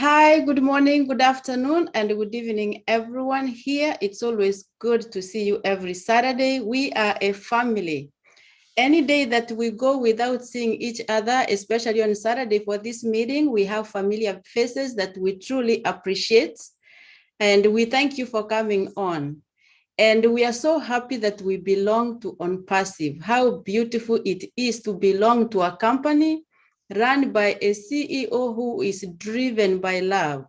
Hi, good morning, good afternoon, and good evening, everyone here. It's always good to see you every Saturday. We are a family. Any day that we go without seeing each other, especially on Saturday for this meeting, we have familiar faces that we truly appreciate. And we thank you for coming on. And we are so happy that we belong to OnPassive. How beautiful it is to belong to a company run by a CEO who is driven by love,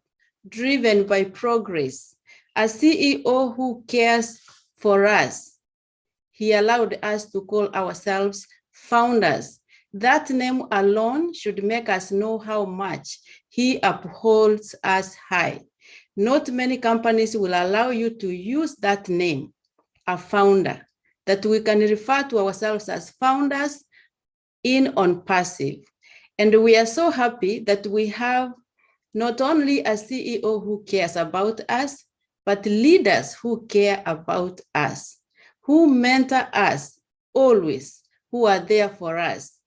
driven by progress, a CEO who cares for us. He allowed us to call ourselves founders. That name alone should make us know how much he upholds us high. Not many companies will allow you to use that name, a founder, that we can refer to ourselves as founders in OnPassive. And we are so happy that we have not only a CEO who cares about us, but leaders who care about us, who mentor us always, who are there for us.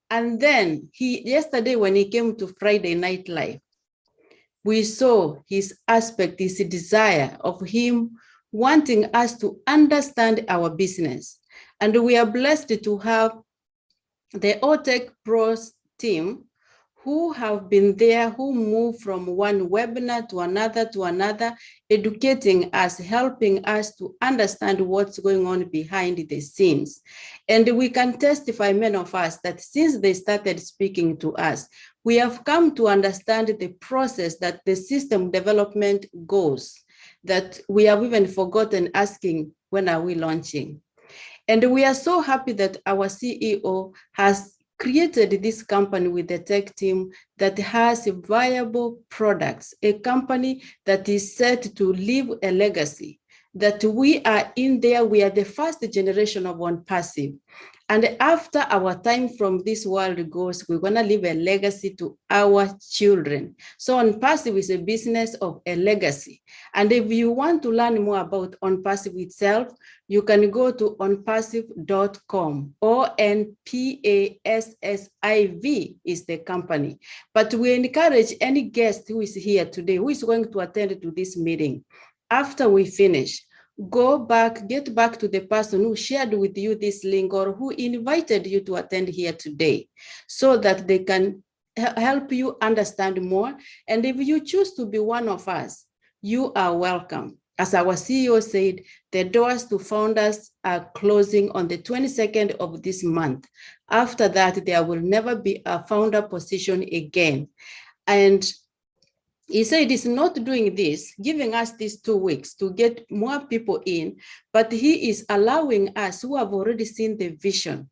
And then yesterday when he came to Friday Night Live, we saw his aspect, his desire of him wanting us to understand our business. And we are blessed to have the OTech Pros team who have been there, who move from one webinar to another, educating us, helping us to understand what's going on behind the scenes. And we can testify, many of us, that since they started speaking to us, we have come to understand the process that the system development goes, that we have even forgotten asking, when are we launching? And we are so happy that our CEO has created this company with the tech team that has viable products, a company that is set to leave a legacy, that we are in there, we are the first generation of OnPassive. And after our time from this world goes, we're gonna leave a legacy to our children. So OnPassive is a business of a legacy. And if you want to learn more about OnPassive itself, you can go to onpassive.com. OnPassive is the company. But we encourage any guest who is here today, who is going to attend to this meeting, after we finish, go back, get back to the person who shared with you this link or who invited you to attend here today, so that they can help you understand more. And if you choose to be one of us, you are welcome. As our CEO said, the doors to founders are closing on the 22nd of this month. After that, there will never be a founder position again. And he said he's not doing this, giving us these 2 weeks to get more people in, but he is allowing us who have already seen the vision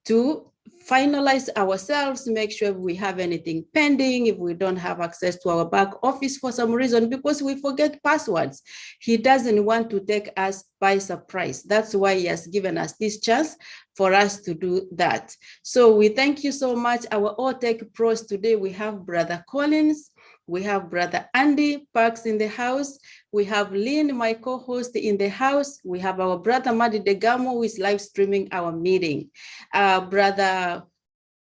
to finalize ourselves, make sure if we have anything pending, if we don't have access to our back office for some reason, because we forget passwords. He doesn't want to take us by surprise. That's why he has given us this chance for us to do that. So we thank you so much. Our OTech Pros today, we have Brother Collins, we have Brother Andy Parks in the house. We have Lynn, my co-host, in the house. We have our brother Madi Degamo, who is live streaming our meeting. Brother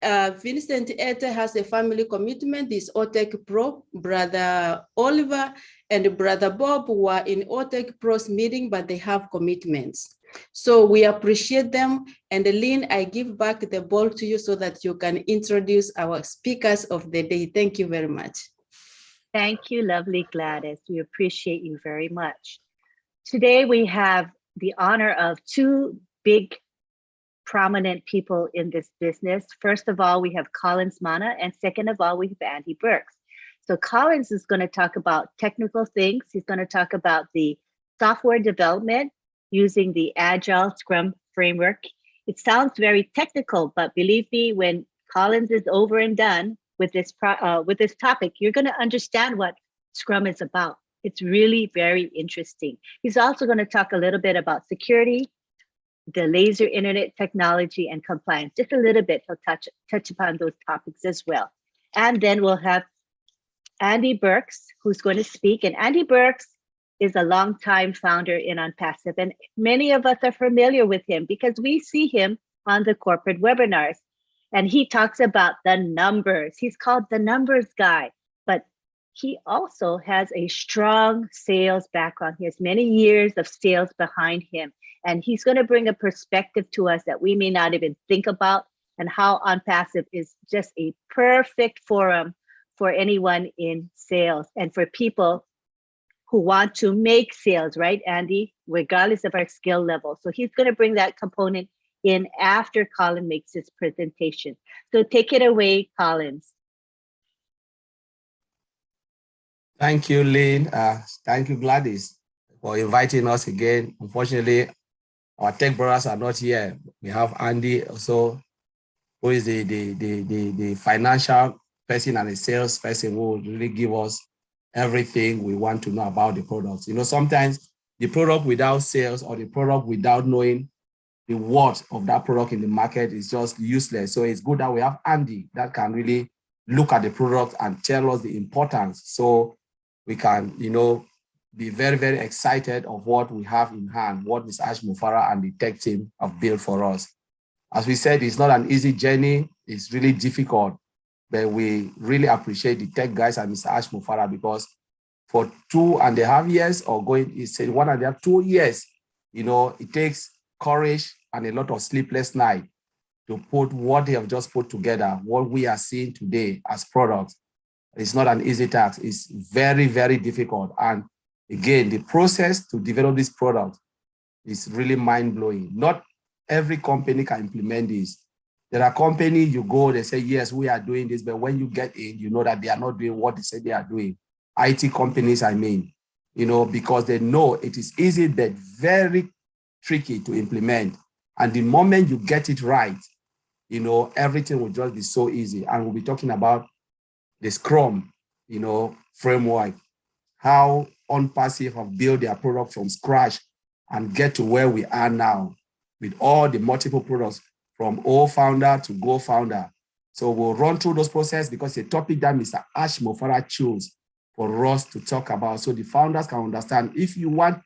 Vincent Ete has a family commitment, is OTech Pro. Brother Oliver and Brother Bob were in OTech Pro's meeting, but they have commitments. So we appreciate them. And Lynn, I give back the ball to you so that you can introduce our speakers of the day. Thank you very much. Thank you, lovely Gladys. We appreciate you very much. Today, we have the honor of two big, prominent people in this business. First of all, we have Collins Mana, and second of all, we have Andy Burks. So Collins is going to talk about technical things. He's going to talk about the software development using the Agile Scrum framework. It sounds very technical, but believe me, when Collins is over and done with this topic, you're going to understand what Scrum is about. It's really very interesting. He's also going to talk a little bit about security, the laser internet technology, and compliance. Just a little bit, he'll touch upon those topics as well. And then we'll have Andy Burks, who's going to speak. And Andy Burks is a longtime founder in OnPassive, and many of us are familiar with him because we see him on the corporate webinars. And he talks about the numbers. He's called the numbers guy, but he also has a strong sales background. He has many years of sales behind him. And he's going to bring a perspective to us that we may not even think about, and how OnPassive is just a perfect forum for anyone in sales and for people who want to make sales, right, Andy, regardless of our skill level. So he's going to bring that component in after Colin makes his presentation. So take it away, Collins. Thank you, Lynn. Thank you, Gladys, for inviting us again. Unfortunately, our tech brothers are not here. We have Andy also, who is the financial person and the sales person, who will really give us everything we want to know about the products. You know, sometimes the product without sales or the product without knowing the worth of that product in the market is just useless. So it's good that we have Andy that can really look at the product and tell us the importance, so we can, you know, be very, very excited of what we have in hand, what Mr. Ash Mufara and the tech team have built for us. As we said, it's not an easy journey. It's really difficult, but we really appreciate the tech guys and Mr. Ash Mufara, because for 2.5 years, or going, he said 2 years, you know, it takes courage and a lot of sleepless night to put what they have just put together, what we are seeing today as products. It's not an easy task. It's very, very difficult. And again, the process to develop this product is really mind-blowing. Not every company can implement this. There are companies, you go, they say, yes, we are doing this, but when you get in, you know that they are not doing what they say they are doing. IT companies, I mean, you know, because they know it is easy, but very tricky to implement. And the moment you get it right, you know, everything will just be so easy. And we'll be talking about the Scrum, you know, framework, how OnPassive have built their product from scratch and get to where we are now with all the multiple products from O founder to Go founder. So we'll run through those processes because it's a topic that Mr. Ash Mofara chose for us to talk about, so the founders can understand. If you want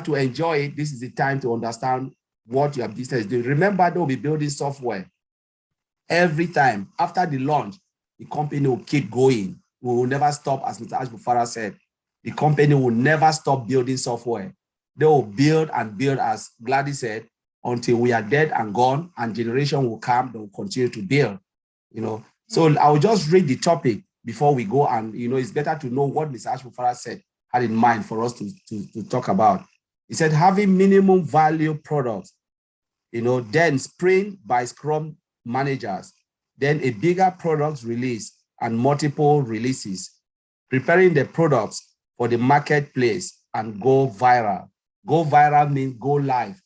to enjoy it, this is the time to understand what your business is doing. Remember, they'll be building software every time. After the launch, the company will keep going. We will never stop, as Mr. Ash Mufara said. The company will never stop building software. They will build and build, as Gladys said, until we are dead and gone, and generation will come, they will continue to build, you know. So I'll just read the topic before we go, and, you know, it's better to know what Mr. Ash Mufara said, had in mind for us to talk about. He said, having minimum value products, you know, then sprint by Scrum managers, then a bigger product release and multiple releases, preparing the products for the marketplace and go viral. Go viral means go live.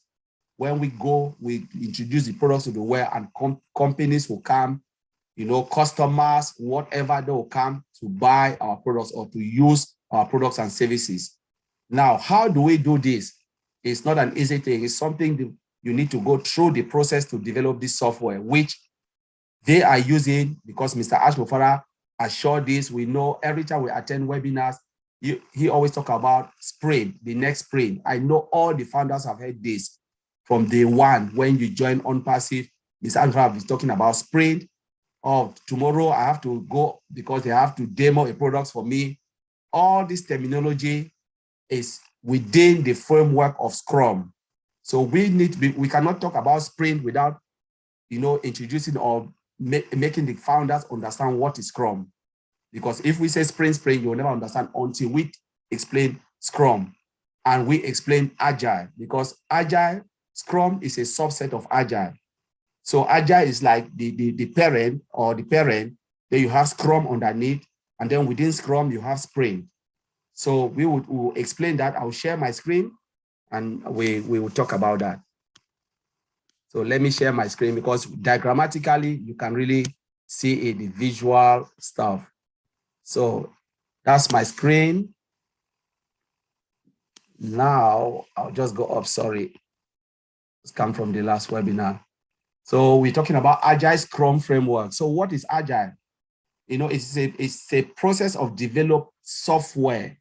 When we go, we introduce the products to the world, and companies will come, you know, customers, whatever, they will come to buy our products or to use our products and services. Now, how do we do this? It's not an easy thing. It's something that you need to go through the process to develop this software, which they are using, because Mr. Ash Mufara assured this. We know every time we attend webinars, he always talk about sprint, the next sprint. I know all the founders have heard this from day one. When you join OnPassive, Mr. Ash Mufara is talking about sprint. Oh, tomorrow I have to go because they have to demo a product for me. All this terminology is within the framework of Scrum. So we cannot talk about sprint without, you know, introducing or making the founders understand what is Scrum. Because if we say sprint, you'll never understand until we explain Scrum and we explain Agile, because Agile, Scrum is a subset of Agile. So Agile is like the parent, then you have Scrum underneath, and then within Scrum, you have sprint. So we will explain that. I'll share my screen and we will talk about that. So let me share my screen, because diagrammatically, you can really see the visual stuff. So that's my screen. Now I'll just go up, sorry. It's come from the last webinar. So we're talking about Agile Scrum framework. So what is Agile? You know, it's a process of develop software,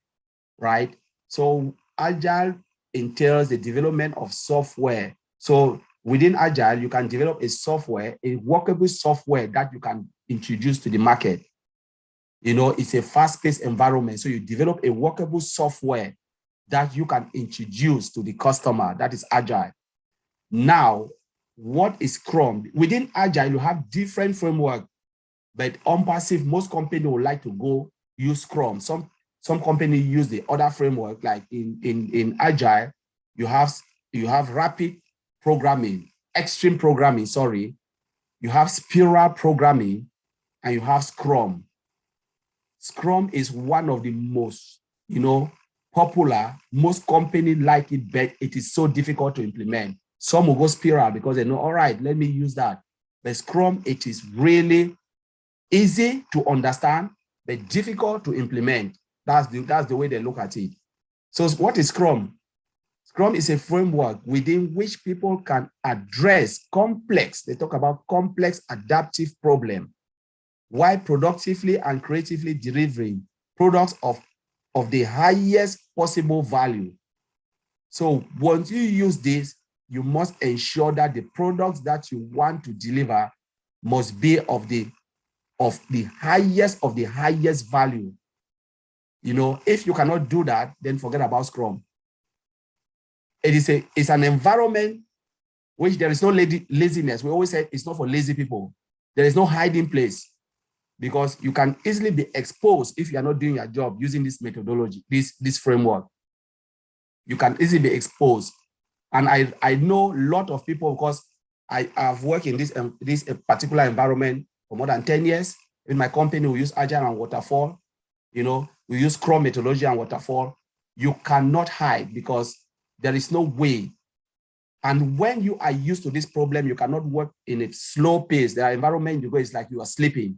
right? So Agile entails the development of software. So within Agile, you can develop a software, a workable software that you can introduce to the market. You know, it's a fast-paced environment. So you develop a workable software that you can introduce to the customer that is agile. Now, what is Scrum? Within agile, you have different framework, but on passive, most companies would like to go use Scrum. Some companies use the other framework, like in agile, you have rapid programming, extreme programming, sorry. You have spiral programming, and you have Scrum. Scrum is one of the most, popular. Most companies like it, but it is so difficult to implement. Some will go spiral because they know, all right, let me use that. But Scrum, it is really easy to understand, but difficult to implement. That's the way they look at it. So what is Scrum? Scrum is a framework within which people can address complex, they talk about complex adaptive problem, while productively and creatively delivering products of the highest possible value. So once you use this, you must ensure that the products that you want to deliver must be of the highest value. If you cannot do that, then forget about Scrum. It's an environment which there is no laziness. We always say it's not for lazy people. There is no hiding place, because you can easily be exposed if you are not doing your job using this methodology, this framework. You can easily be exposed. And I know a lot of people, because I have worked in this particular environment for more than 10 years. In my company, we use Agile and Waterfall. We use Scrum methodology and Waterfall. You cannot hide, because there is no way. And when you are used to this problem, you cannot work in a slow pace. There are environments you go, it's like you are sleeping.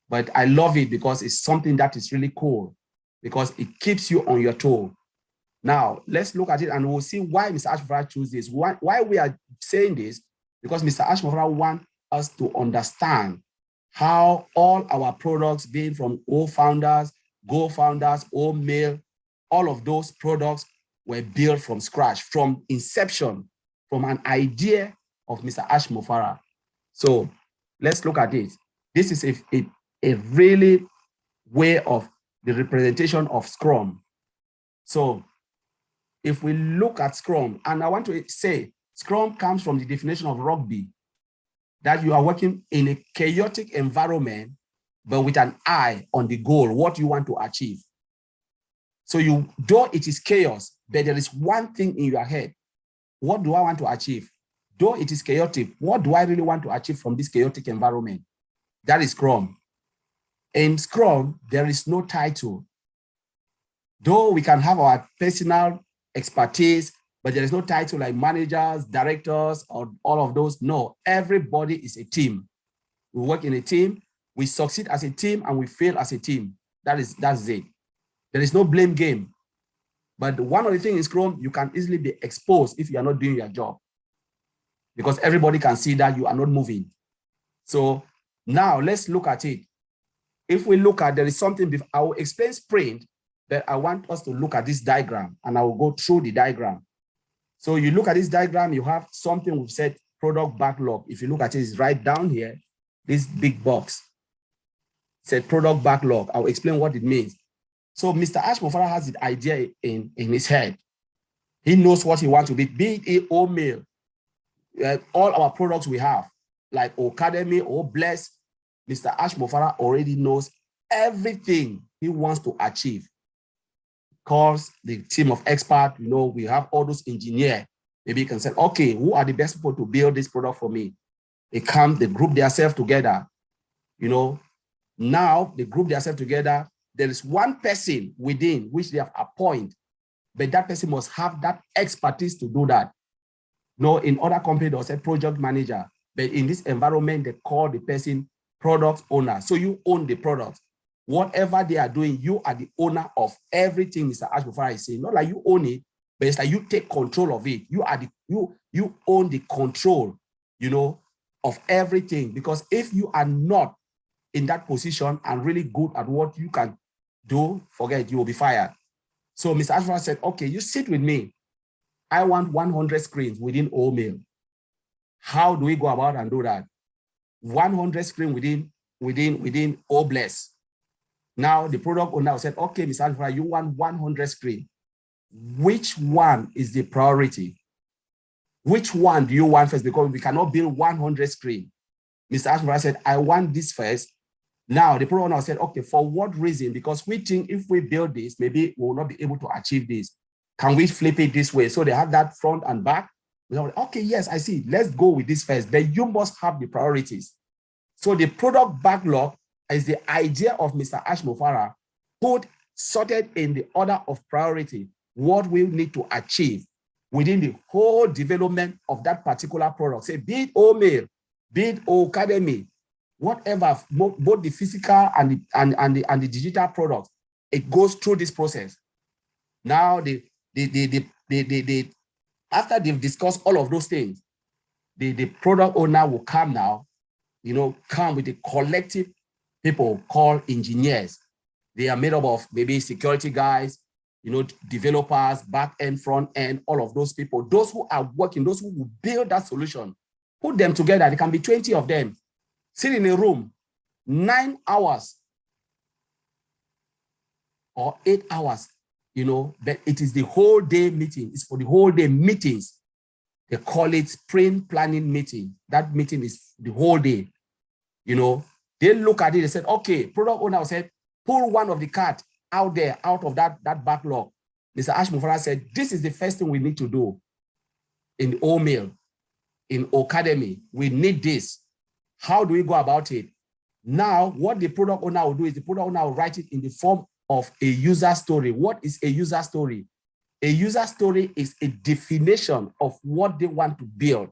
But I love it because it's something that is really cool, because it keeps you on your toe. Now, let's look at it and we'll see why Mr. Ashmofara chose this. Why we are saying this, because Mr. Ashmofara wants us to understand how all our products, being from old founders, Go founders, old mail, all of those products were built from scratch, from inception, from an idea of Mr. Ashmofara. So let's look at it. This is a really way of the representation of Scrum. So if we look at Scrum, and I want to say, Scrum comes from the definition of rugby, that you are working in a chaotic environment, but with an eye on the goal, what you want to achieve. So though it is chaos, but there is one thing in your head. What do I want to achieve? Though it is chaotic, what do I really want to achieve from this chaotic environment? That is Scrum. In Scrum, there is no title. Though we can have our personal expertise, but there is no title like managers, directors, or all of those. No, everybody is a team. We work in a team, we succeed as a team, and we fail as a team. That's it. There is no blame game. But one of the things in Scrum, you can easily be exposed if you are not doing your job, because everybody can see that you are not moving. So now let's look at it. If we look at, there is something, I will explain sprint, but I want us to look at this diagram, and I will go through the diagram. So you look at this diagram, you have something we've said product backlog. If you look at it, it's right down here, this big box. It said product backlog. I'll explain what it means. So Mr. Ashmofara has the idea in his head. He knows what he wants to be it or mail. All our products we have, like Academy or Bless, Mr. Ashmofara already knows everything he wants to achieve. Calls the team of experts, we have all those engineers. Maybe you can say, okay, who are the best people to build this product for me? They group themselves together. Now they group themselves together. There is one person within which they have appointed, but that person must have that expertise to do that. In other companies, they'll say project manager, but in this environment, they call the person product owner. So you own the product. Whatever they are doing, you are the owner of everything Mr. Ashmofara is saying. Not like you own it, but it's like you take control of it. You own the control, of everything. Because if you are not in that position and really good at what you can do, forget, you will be fired. So Mr. Ashmofara said, okay, you sit with me. I want 100 screens within mail. How do we go about and do that? 100 screens within Bless. Now the product owner said, okay, Mr. Ashmufara, you want 100 screen. Which one is the priority? Which one do you want first? Because we cannot build 100 screen. Mr. Ashmufara said, I want this first. Now the product owner said, okay, for what reason? Because we think if we build this, maybe we will not be able to achieve this. Can we flip it this way? So they have that front and back. Okay, yes, I see. Let's go with this first. But you must have the priorities. So the product backlog is the idea of Mr. Ashmufara, sorted in the order of priority, what we need to achieve within the whole development of that particular product. Say, be it O-mail, be it O-academy, whatever, both the physical and the digital products, it goes through this process. Now, after they've discussed all of those things, the product owner will come now, come with a collective people called engineers. They are made up of maybe security guys, developers, back end, front end, all of those people, those who are working, those who will build that solution, put them together. There can be 20 of them, sit in a room, 9 hours or 8 hours, but it is the whole day meeting. It's for the whole day meetings. They call it sprint planning meeting. That meeting is the whole day. They look at it, they said, okay, product owner said, pull one of the cart out there, out of that backlog. Mr. Ashmufara said, this is the first thing we need to do in O-mail, in O-academy. We need this. How do we go about it? Now, what the product owner will do is the product owner will write it in the form of a user story. What is a user story? A user story is a definition of what they want to build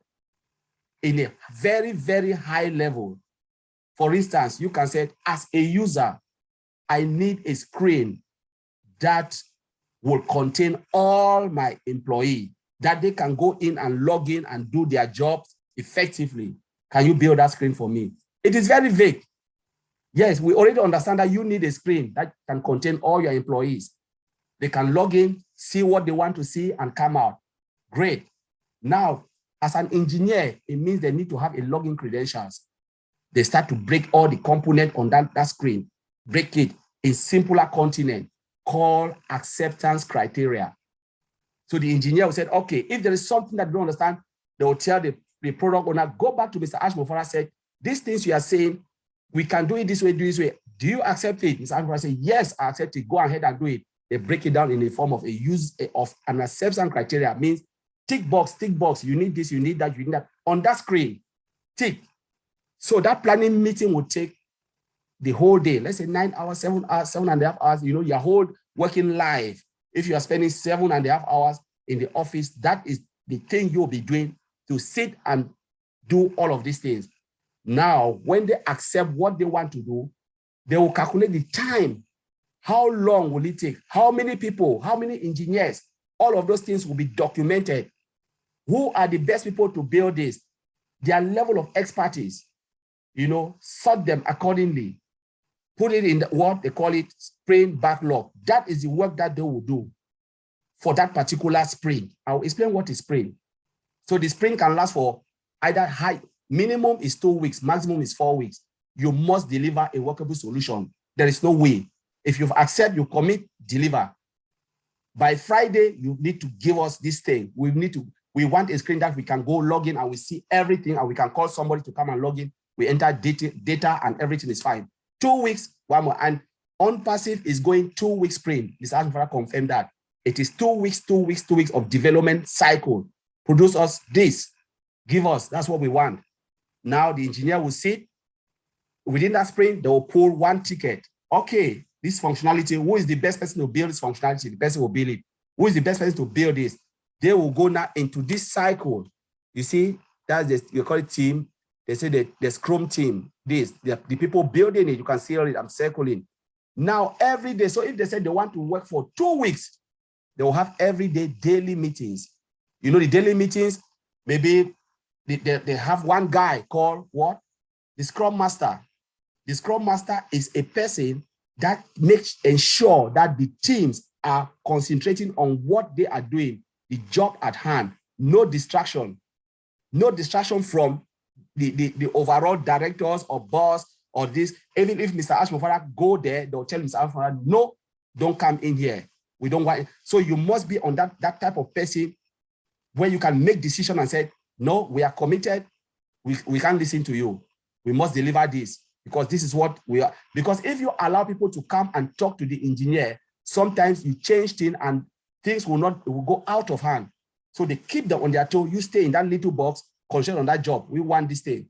in a very, very high level. For instance, you can say, as a user, I need a screen that will contain all my employees, that they can go in and log in and do their jobs effectively. Can you build that screen for me? It is very vague. Yes, we already understand that you need a screen that can contain all your employees. They can log in, see what they want to see, and come out. Great. Now, as an engineer, it means they need to have a login credentials. They start to break all the components on that screen, break it in simpler continent called acceptance criteria. So the engineer will say, okay, if there is something that you don't understand, they will tell the product owner, go back to Mr. Ashmufara, said, these things you are saying, we can do it this way, do this way. Do you accept it? Mr. Ashmufara said, yes, I accept it. Go ahead and do it. They break it down in the form of an acceptance criteria. Means tick box, you need this, you need that, you need that. On that screen, tick. So that planning meeting will take the whole day. Let's say 9 hours, 7 hours, 7.5 hours, your whole working life. If you are spending 7.5 hours in the office, that is the thing you'll be doing to sit and do all of these things. Now, when they accept what they want to do, they will calculate the time. How long will it take? How many people, how many engineers? All of those things will be documented. Who are the best people to build this? Their level of expertise, sort them accordingly. Put it in what they call it sprint backlog. That is the work that they will do for that particular sprint. I'll explain what is sprint. So the sprint can last for either minimum is 2 weeks, maximum is 4 weeks. You must deliver a workable solution. There is no way. If you've accepted, you commit, deliver. By Friday, you need to give us this thing. We want a screen that we can go log in and we see everything, and we can call somebody to come and log in. We enter data and everything is fine. 2 weeks, one more. And OnPassive is going 2 weeks sprint. Mr. Ashmufara confirmed that. It is 2 weeks, 2 weeks, 2 weeks of development cycle. Produce us this. Give us. That's what we want. Now the engineer will sit. Within that sprint, they will pull one ticket. Okay, this functionality, who is the best person to build this functionality? The person will build it. Who is the best person to build this? They will go now into this cycle. You see, that's this, you call it team. They say the Scrum team, the people building it, you can see it, I'm circling. Now, every day, so if they said they want to work for 2 weeks, they will have every day daily meetings. The daily meetings, maybe they have one guy called what? The Scrum Master. The Scrum Master is a person that ensure that the teams are concentrating on what they are doing, the job at hand, no distraction from the overall directors or boss or this. Even if Mr. Ashmofara go there, they'll tell Mr. Ashmofara, no, don't come in here. We don't want it. So you must be on that type of person where you can make decision and say, no, we are committed. We can't listen to you. We must deliver this because this is what we are. Because if you allow people to come and talk to the engineer, sometimes you change things and things will go out of hand. So they keep them on their toe. You stay in that little box, concentrate on that job. We want this thing.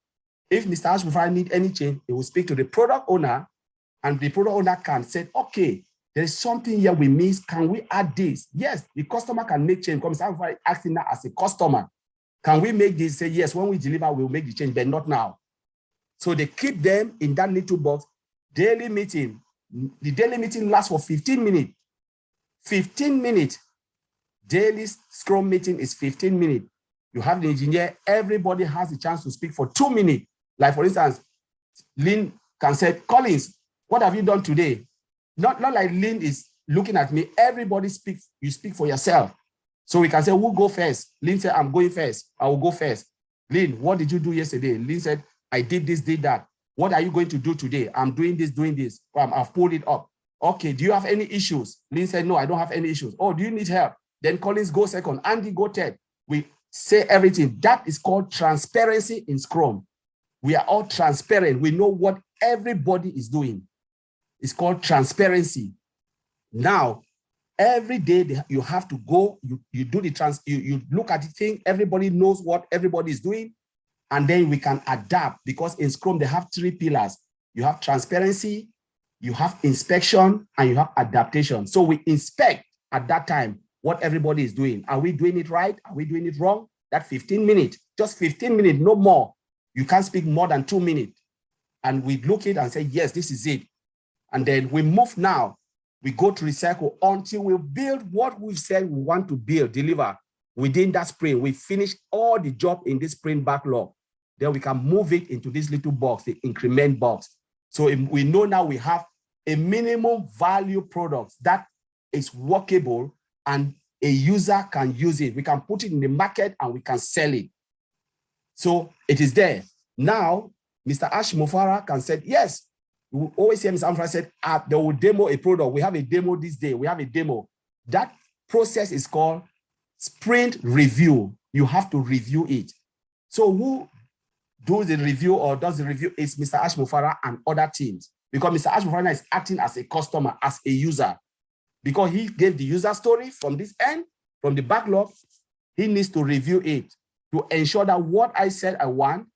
If Mr. Ashmofara need any change, he will speak to the product owner, and the product owner can say, okay, there is something here we miss. Can we add this? Yes, the customer can make change. Because Mr. Ashmofara asking now as a customer, can we make this? Say, yes, when we deliver, we'll make the change, but not now. So they keep them in that little box. Daily meeting. The daily meeting lasts for 15 minutes. 15 minutes. Daily Scrum meeting is 15 minutes. You have the engineer, everybody has a chance to speak for 2 minutes. Like for instance, Lynn can say, Collins, what have you done today? Not like Lynn is looking at me, everybody speaks, you speak for yourself. So we can say, who go first? Lynn said, I'm going first, I will go first. Lynn, what did you do yesterday? Lynn said, I did this, did that. What are you going to do today? I'm doing this, doing this. I've pulled it up. Okay, do you have any issues? Lynn said, no, I don't have any issues. Oh, do you need help? Then Collins go second, Andy go third. We say everything. That is called transparency in Scrum. We are all transparent. We know what everybody is doing. It's called transparency. Now, every day you have to go, you do the you look at the thing, everybody knows what everybody is doing, and then we can adapt, because in Scrum they have 3 pillars. You have transparency, you have inspection, and you have adaptation. So we inspect at that time what everybody is doing. Are we doing it right? Are we doing it wrong? That 15 minutes, just 15 minutes, no more. You can't speak more than 2 minutes. And we look at it and say, yes, this is it. And then we move now. We go to recycle until we build what we've said we want to build, deliver within that sprint. We finish all the job in this sprint backlog. Then we can move it into this little box, the increment box. So we know now we have a minimum value product that is workable and a user can use it. We can put it in the market and we can sell it. So it is there. Now, Mr. Ashmofara can say, yes, we always hear Mr. Ashmofara said, they will demo a product. We have a demo this day. We have a demo. That process is called sprint review. You have to review it. So who does the review or does the review is Mr. Ashmofara and other teams, because Mr. Ashmofara is acting as a customer, as a user, because he gave the user story from this end, from the backlog. He needs to review it to ensure that what I said I want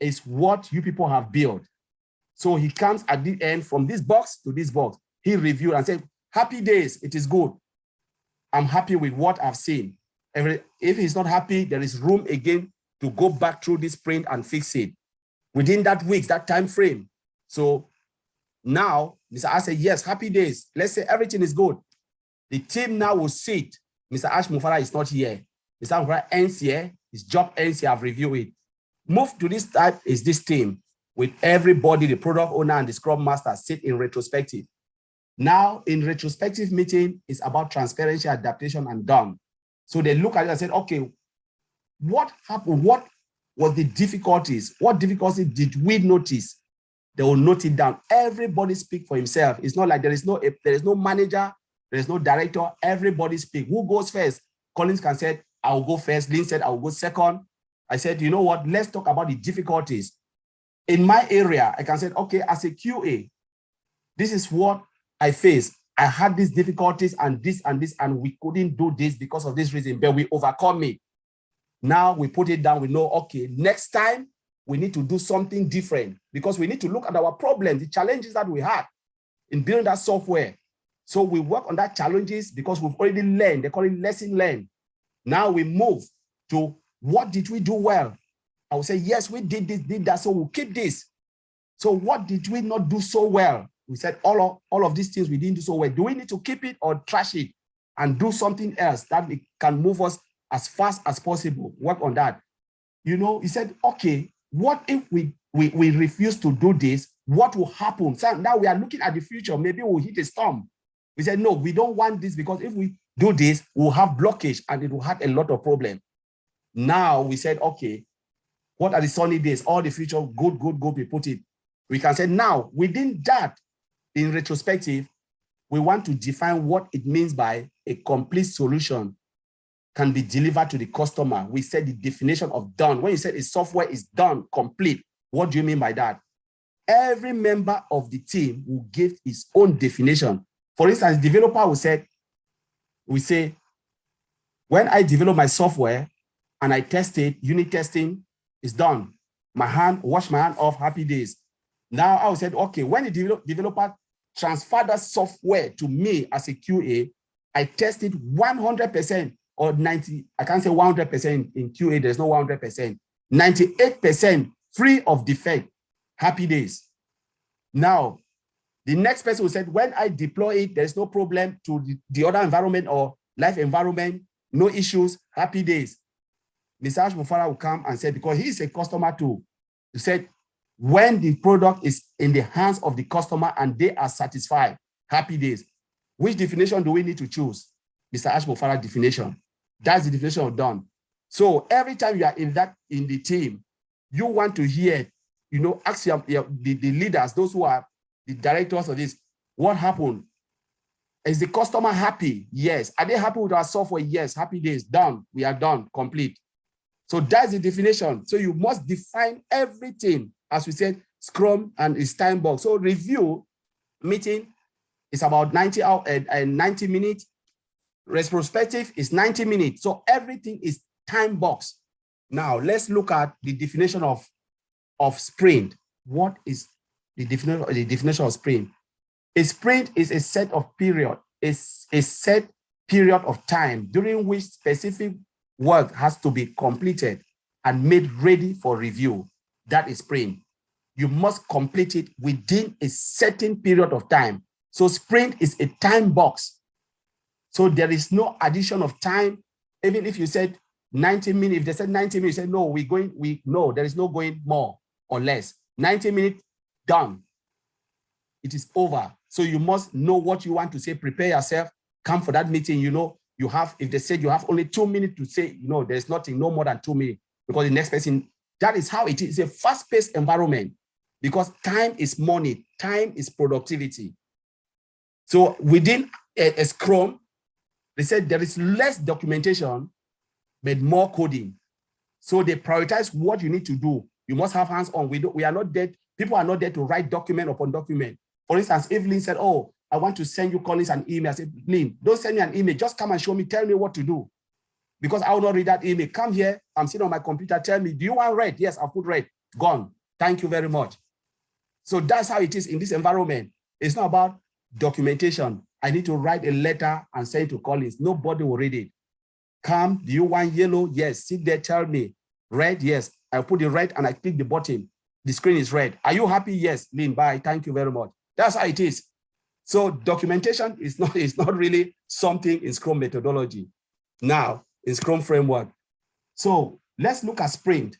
is what you people have built. So he comes at the end from this box to this box. He reviewed and said, happy days, it is good. I'm happy with what I've seen. If he's not happy, there is room again to go back through this sprint and fix it within that week, that time frame. So now, Mr. Ash said, yes, happy days. Let's say everything is good. The team now will sit. Mr. Ashmofara is not here. Mr. Ashmofara ends here. His job ends here. I've reviewed it. Move to this type is this team with everybody, the product owner and the scrum master sit in retrospective. Now, in retrospective meeting, it's about transparency, adaptation, and done. So they look at it and said, okay, what happened? What was the difficulties? What difficulties did we notice? They will note it down. Everybody speak for himself. It's not like there is no manager, there is no director. Everybody speak. Who goes first? Collins can say, I will go first. Lynn said, I will go second. I said, you know what? Let's talk about the difficulties. In my area, I can say, okay, as a QA, this is what I faced. I had these difficulties and this, and we couldn't do this because of this reason, but we overcome it. Now we put it down. We know, okay, next time we need to do something different because we need to look at our problems, the challenges that we had in building that software. So we work on that challenges because we've already learned. They call it lesson learned. Now we move to what did we do well? I will say, yes, we did this, did that, so we'll keep this. So what did we not do so well? We said all of these things we didn't do so well. Do we need to keep it or trash it and do something else that can move us as fast as possible? Work on that. You know, he said, okay, what if we refuse to do this? What will happen? So now we are looking at the future. Maybe we'll hit a storm. We said, no, we don't want this because if we do this, we'll have blockage and it will have a lot of problems. Now we said, okay, what are the sunny days? All the future, good, we put it. We can say now, within that, in retrospective, we want to define what it means by a complete solution can be delivered to the customer. We said the definition of done. When you said a software is done, complete, what do you mean by that? Every member of the team will give his own definition. For instance, developer will say, when I develop my software and I test it, unit testing is done. Wash my hand off, happy days. Now I will say, okay, when the developer transfer that software to me as a QA, I test it 100% or 90, I can't say 100% in QA, there's no 100%, 98% free of defect, happy days. Now, the next person will say, when I deploy it, there's no problem to the other environment or live environment, no issues, happy days. Mr. Ashmufara will come and say, because he is a customer too, he said, when the product is in the hands of the customer and they are satisfied, happy days. Which definition do we need to choose? Mr. Ashmufara definition. That's the definition of done. So every time you are in the team, you want to hear, ask the leaders, those who are the directors of this, what happened? Is the customer happy? Yes. Are they happy with our software? Yes. Happy days, done. We are done, complete. So that's the definition. So you must define everything. As we said, Scrum and its time box. So review meeting is about 90 minutes. Retrospective is 90 minutes. So everything is time box. Now let's look at the definition of sprint. What is the definition of sprint? A sprint is a set of period, is a set period of time during which specific work has to be completed and made ready for review. That is sprint. You must complete it within a certain period of time. So sprint is a time box. So there is no addition of time. Even if you said 90 minutes, if they said 90 minutes, you say, no, no, there is no going more or less. 90 minutes, done. It is over. So you must know what you want to say, prepare yourself, come for that meeting. You have, if they said you have only 2 minutes to say, there's nothing, no more than 2 minutes, because the next person, that is how it is. It's a fast-paced environment because time is money, time is productivity. So within a Scrum, they said there is less documentation, but more coding. So they prioritize what you need to do. You must have hands-on. We are not there. People are not there to write document upon document. For instance, if Lynn said, oh, I want to send you Collins an email. I said, Lynn, don't send me an email. Just come and show me, tell me what to do. Because I will not read that email. Come here, I'm sitting on my computer, tell me, do you want red? Yes, I'll put red. Gone. Thank you very much. So that's how it is in this environment. It's not about documentation. I need to write a letter and send it to Collins. Nobody will read it. Come, do you want yellow? Yes, sit there, tell me. Red? Yes. I put the red and I click the button. The screen is red. Are you happy? Yes, Lynn, bye. Thank you very much. That's how it is. So documentation is not really something in Scrum methodology. Now, in Scrum framework. So let's look at sprint.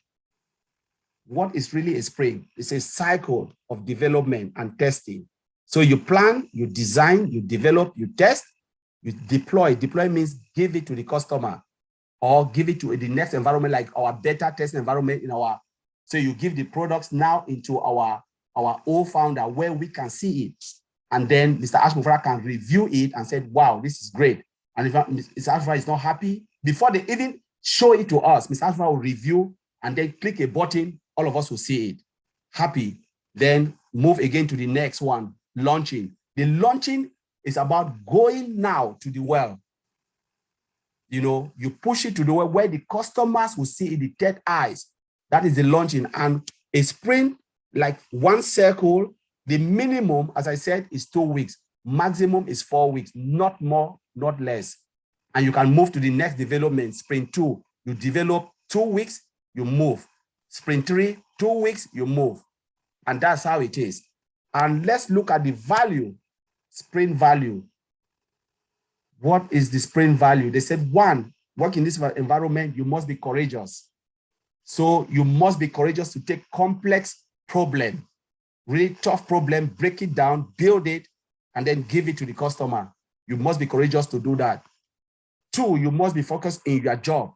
What is really a sprint? It's a cycle of development and testing. So you plan, you design, you develop, you test, you deploy. Deploy means give it to the customer or give it to the next environment, like our beta test environment so you give the products now into our old founder where we can see it. And then Mr. Ashmufara can review it and say, wow, this is great. And if Mr. Ashmufara is not happy, before they even show it to us, Mr. Ashmufara will review and then click a button, all of us will see it. Happy, then move again to the next one, launching. The launching is about going now to the well. You push it to the well where the customers will see it, the third eyes. That is the launching. And a sprint, like one circle, the minimum, as I said, is 2 weeks. Maximum is 4 weeks, not more, not less. And you can move to the next development. Sprint 2, you develop 2 weeks, you move. Sprint 3, 2 weeks, you move. And that's how it is. And let's look at the value, sprint value. What is the sprint value? They said, one, work in this environment, you must be courageous. So you must be courageous to take complex problem, really tough problem, break it down, build it, and then give it to the customer. You must be courageous to do that. 2, you must be focused in your job.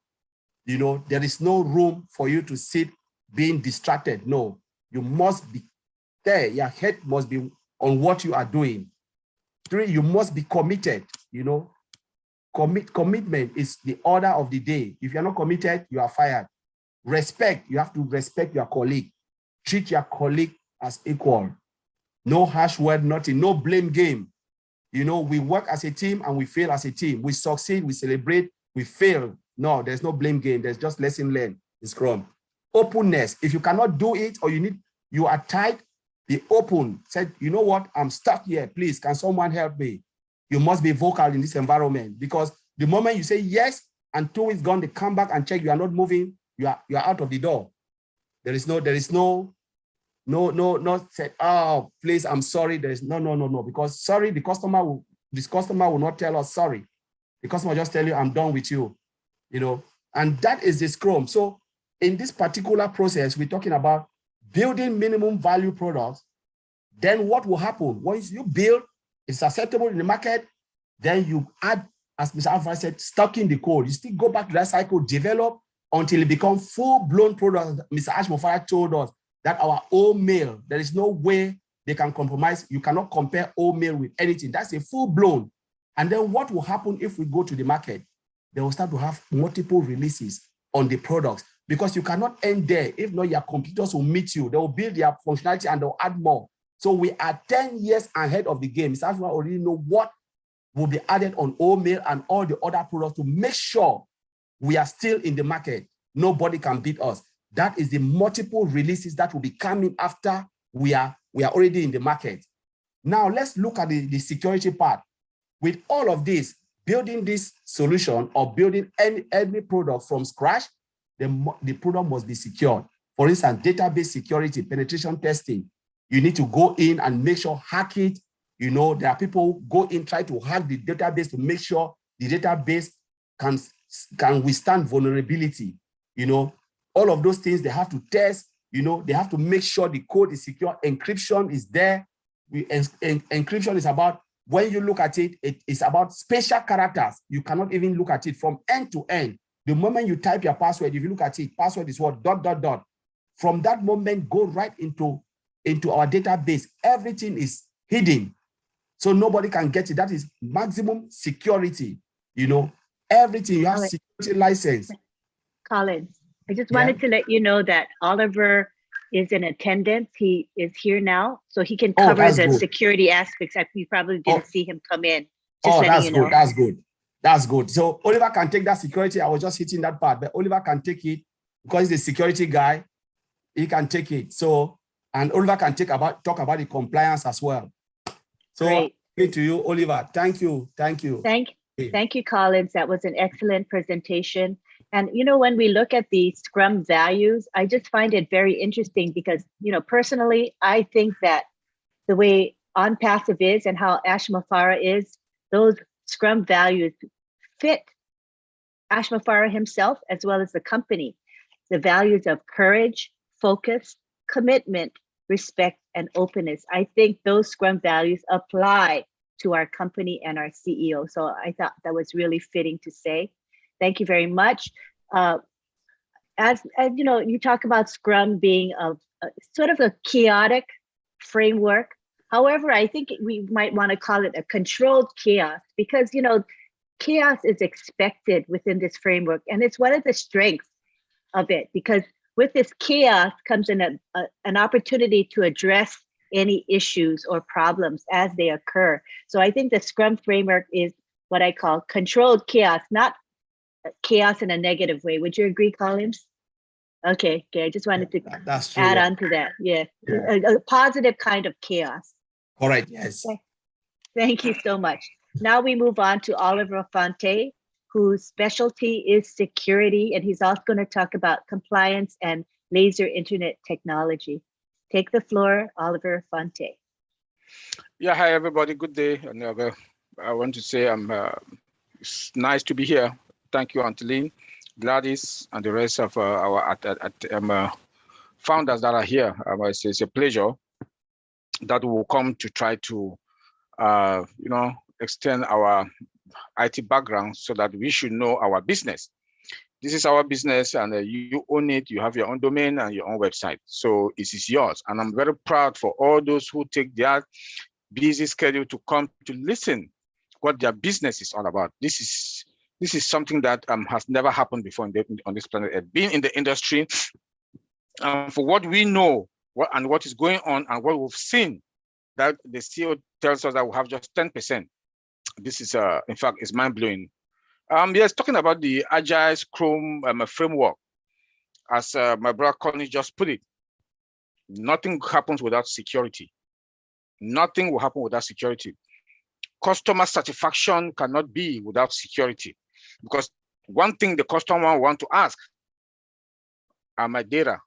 There is no room for you to sit being distracted. No, you must be there. Your head must be on what you are doing. 3, you must be committed. You know, commitment is the order of the day. If you're not committed, you are fired. Respect, you have to respect your colleague. Treat your colleague as equal. No harsh word, nothing, no blame game. You know, we work as a team and we fail as a team. We succeed, we celebrate, we fail. No, there's no blame game. There's just lesson learned in Scrum. Openness, if you cannot do it or you are tight, be open. Said, you know what, I'm stuck here. Please, can someone help me? You must be vocal in this environment, because the moment you say yes and 2 weeks gone, they come back and check you are not moving, you are out of the door. There is no said, oh, please, I'm sorry. There is no, because sorry, this customer will not tell us sorry. The customer just tell you, I'm done with you, you know, and that is the Scrum. So in this particular process, we're talking about building minimum value products. Then what will happen? Once you build, it's acceptable in the market, then you add, as Mr. Alpha said, stocking the code. You still go back to that cycle, develop until it becomes full-blown products. Mr. Ashmofara told us that our old mail, there is no way they can compromise. You cannot compare old mail with anything. That's a full-blown. And then what will happen if we go to the market? They will start to have multiple releases on the products, because you cannot end there. If not, your competitors will meet you. They will build their functionality and they'll add more. So we are 10 years ahead of the game. Mr. Ashmofara already know what will be added on old mail and all the other products to make sure we are still in the market. Nobody can beat us. That is the multiple releases that will be coming after we are already in the market. Now let's look at the security part. With all of this, building this solution or building any product from scratch, the product must be secured. For instance, database security, penetration testing. You need to go in and make sure, hack it. You know, there are people who go in, try to hack the database to make sure the database can withstand vulnerability. You know, all of those things they have to test. You know, they have to make sure the code is secure. Encryption is there. Encryption is about, when you look at it, it's about special characters. You cannot even look at it from end to end. The moment you type your password, if you look at it, password is what, ... From that moment, go right into our database. Everything is hidden, so nobody can get it. That is maximum security. You know, everything, you have security license. Collins, I just wanted to let you know that Oliver is in attendance. He is here now, so he can cover the security aspects. You probably didn't see him come in. Just that's you know. good. That's good. That's good. So Oliver can take that security. I was just hitting that part, but Oliver can take it because he's the security guy. He can take it. So, and Oliver can talk about the compliance as well. So, to you, Oliver. Thank you. Thank you. Thank you, Collins. That was an excellent presentation. And, you know, when we look at the Scrum values, I just find it very interesting because, you know, personally, I think that the way OnPassive is and how Ashmofara is, those Scrum values fit Ashmofara himself as well as the company. The values of courage, focus, commitment, respect, and openness. I think those Scrum values apply to our company and our CEO. So I thought that was really fitting to say. Thank you very much. As you know, you talk about Scrum being a sort of a chaotic framework. However, I think we might want to call it a controlled chaos because, you know, chaos is expected within this framework. And it's one of the strengths of it, because with this chaos comes in an opportunity to address any issues or problems as they occur. So I think the Scrum framework is what I call controlled chaos, not chaos in a negative way. Would you agree, Collins? Okay, I just wanted to add on to that. Yeah. A positive kind of chaos. All right, yes. Okay. Thank you so much. Now we move on to Oliver Fonte, whose specialty is security, and he's also going to talk about compliance and laser internet technology. Take the floor, Oliver Fonte. Yeah, hi everybody, good day. And I want to say it's nice to be here. Thank you, Anteline, Gladys, and the rest of our founders that are here. It's a pleasure that we will come to try to, extend our IT background so that we should know our business. This is our business, and you own it. You have your own domain and your own website, so it is yours. And I'm very proud for all those who take their busy schedule to come to listen what their business is all about. This is something that has never happened before on this planet. Being in the industry, for what we know, what is going on, and what we've seen, that the CEO tells us that we have just 10%. This is, in fact, is mind blowing. Yes, talking about the Agile Scrum framework, as my brother Connie just put it, nothing happens without security. Nothing will happen without security. Customer satisfaction cannot be without security, because one thing the customer want to ask: are my data,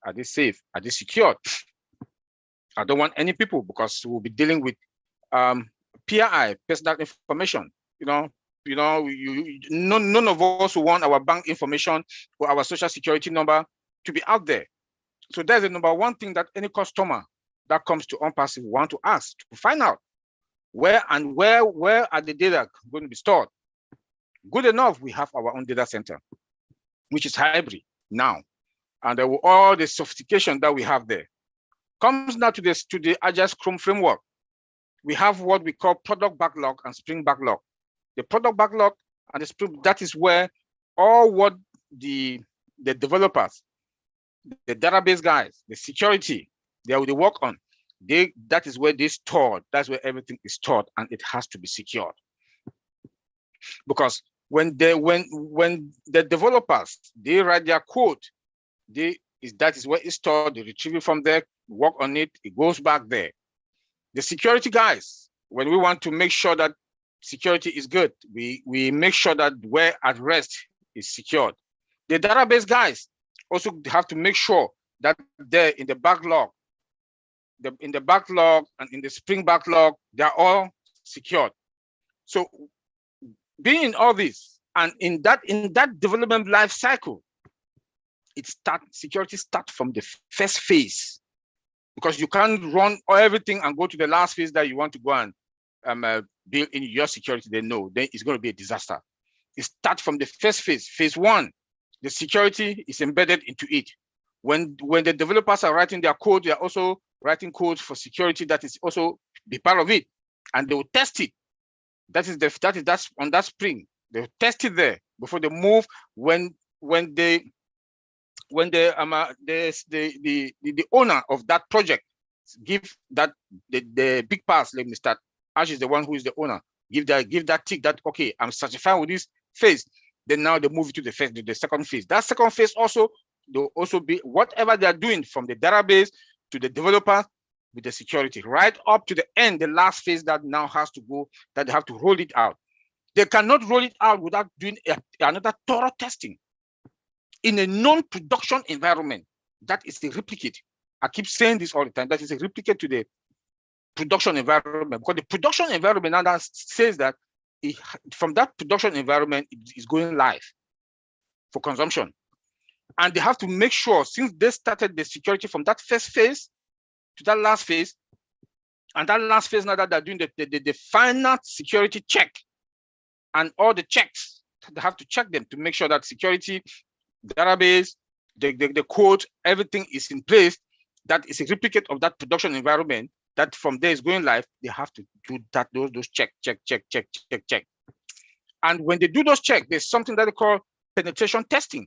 are they safe? Are they secured? I don't want any people, because we'll be dealing with PII, personal information. None of us want our bank information or our social security number to be out there. So that's the number one thing that any customer that comes to OnPassive want to ask, to find out where are the data going to be stored. Good enough, we have our own data center, which is hybrid now, and all the sophistication that we have there comes now to the Agile Scrum framework. We have what we call product backlog and sprint backlog. The product backlog and the sprint, that is where all what the developers, the database guys, the security, they work on. That is where they stored. That's where everything is stored, and it has to be secured. Because when the developers, they write their code, that is where it's stored. They retrieve it from there, work on it, it goes back there. The security guys, when we want to make sure that security is good, we make sure that where at rest is secured. The database guys also have to make sure that there in the backlog, in the backlog and in the sprint backlog, they're all secured. So being in all this, and in that development life cycle, security starts from the first phase, because you can't run everything and go to the last phase that you want to go and build in your security. Then it's going to be a disaster. It starts from the first phase. Phase one, the security is embedded into it. When the developers are writing their code, they are also writing code for security that is also be part of it, and they will test it. That's on that spring. They will test it there before they move. When the owner of that project give that the big pass, let me start. Ash is the one who is the owner. Give that tick that, okay, I'm satisfied with this phase. Then now they move it to the second phase. That second phase also, they'll also be whatever they are doing from the database to the developer with the security, right up to the end, the last phase that now has to go, that they have to roll it out. They cannot roll it out without doing another thorough testing. In a non-production environment, that is a replicate. I keep saying this all the time, that is a replicate to the production environment, because the production environment now says that from that production environment, it is going live for consumption. And they have to make sure, since they started the security from that first phase to that last phase, and that last phase now that they're doing the final security check, and all the checks, they have to check them to make sure that security, database, the code, everything is in place. That is a replicate of that production environment that from there is going live. They have to do that, those check. And when they do those checks, there's something that they call penetration testing.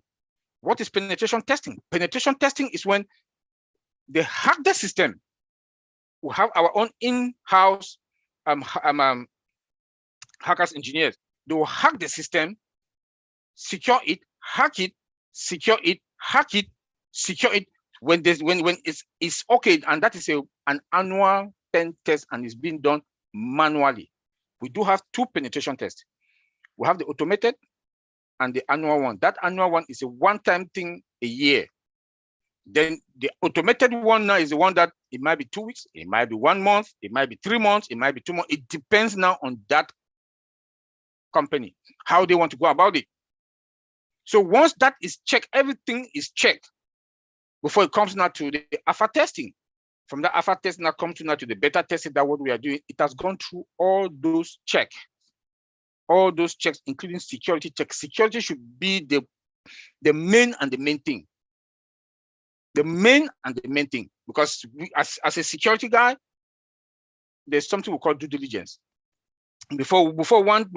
What is penetration testing? Penetration testing is when they hack the system. We have our own in-house hackers engineers. They will hack the system, secure it, hack it, secure it, hack it, secure it. When it's okay, and that is an annual pen test, and it's being done manually. We do have two penetration tests. We have the automated and the annual one. That annual one is a one-time thing a year. Then the automated one now is the one that it might be 2 weeks, it might be 1 month, it might be 3 months, it might be 2 months. It depends now on that company, how they want to go about it. So once that is checked, everything is checked before it comes now to the alpha testing. From the alpha testing now comes to now to the beta testing, that what we are doing, it has gone through all those checks. all those checks, including security checks. Security should be the main and the main thing. The main and the main thing, because we, as a security guy, there's something we call due diligence. Before one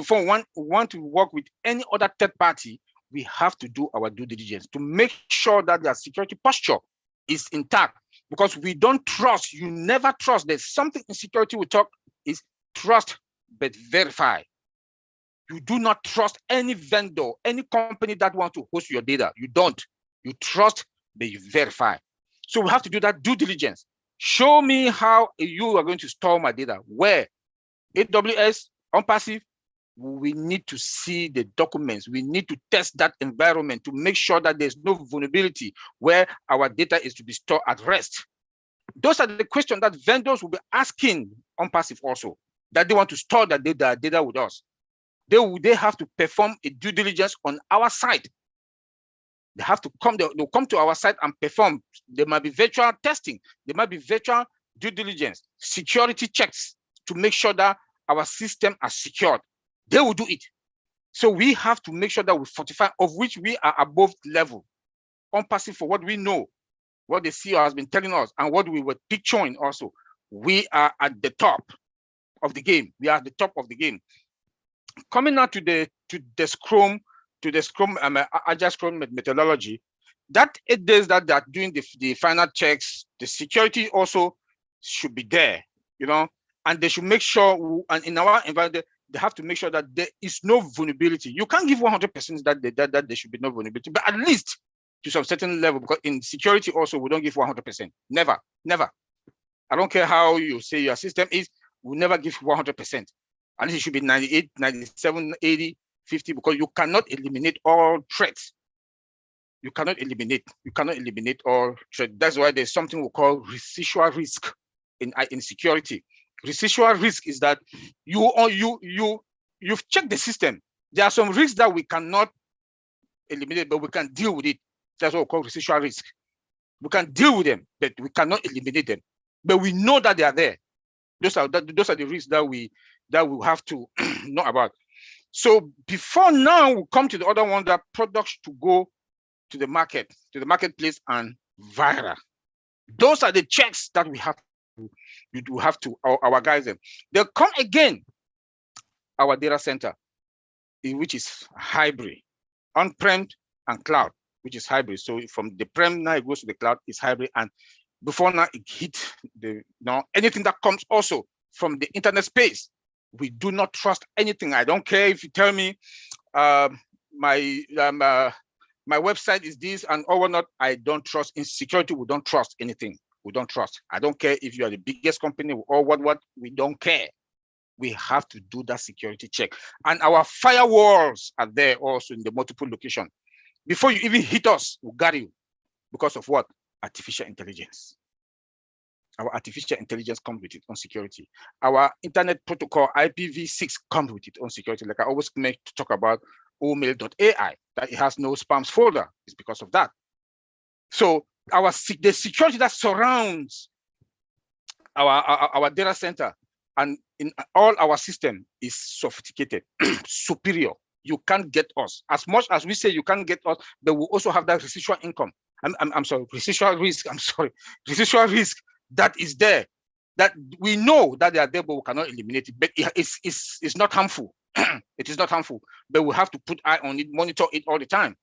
want to work with any other third party, we have to do our due diligence to make sure that their security posture is intact, because we don't trust. You never trust. There's something in security we talk is trust but verify. You do not trust any vendor, any company that wants to host your data. You don't. You trust but you verify. So we have to do that due diligence. Show me how you are going to store my data. Where? AWS, OnPassive. We need to see the documents. We need to test that environment to make sure that there's no vulnerability where our data is to be stored at rest. Those are the questions that vendors will be asking OnPassive also, that they want to store their data with us. They have to perform a due diligence on our side. They have to come, they'll come to our site and perform. There might be virtual testing. There might be virtual due diligence, security checks to make sure that our system are secured. They will do it. So we have to make sure that we fortify, of which we are above level. OnPassive, for what we know, what the CEO has been telling us, and what we were picturing also, we are at the top of the game. We are at the top of the game. Coming now to the Scrum, Agile Scrum methodology, that 8 days that they are doing the final checks, the security also should be there, you know, and they should make sure, and in our environment, they have to make sure that there is no vulnerability. You can't give 100% that there should be no vulnerability, but at least to some certain level, because in security also, we don't give 100%. Never, never. I don't care how you say your system is, we never give 100%. And it should be 98, 97, 80, 50, because you cannot eliminate all threats. You cannot eliminate all threats. That's why there's something we call residual risk in security. Residual risk is that you've checked the system. There are some risks that we cannot eliminate, but we can deal with it. That's what we call residual risk. We can deal with them, but we cannot eliminate them. But we know that they are there. Those are the risks that we have to know about. So before now, we come to the other one, that products to go to the market, to the marketplace and viral. Those are the checks that we have to our guys. They'll come again, our data center, which is hybrid, on-prem and cloud, which is hybrid. So from the prem now it goes to the cloud, is hybrid. And before now it hit anything that comes also from the internet space. We do not trust anything. I don't care if you tell me my website is this and or not. I don't trust. In security, we don't trust anything. We don't trust. I don't care if you are the biggest company or what. We don't care. We have to do that security check. And our firewalls are there also in the multiple location. Before you even hit us, we got you. Because of what? Artificial intelligence. Our artificial intelligence comes with it on security. Our internet protocol, IPv6, comes with it on security. Like I always make to talk about omail.ai, that it has no spams folder. It's because of that. So the security that surrounds our data center and in all our system is sophisticated, superior. You can't get us. As much as we say you can't get us, but we also have that residual income. I'm sorry, residual risk. I'm sorry, residual risk that is there, that we know that they are there, but we cannot eliminate it. But it's not harmful. It is not harmful, but we have to put eye on it, monitor it all the time.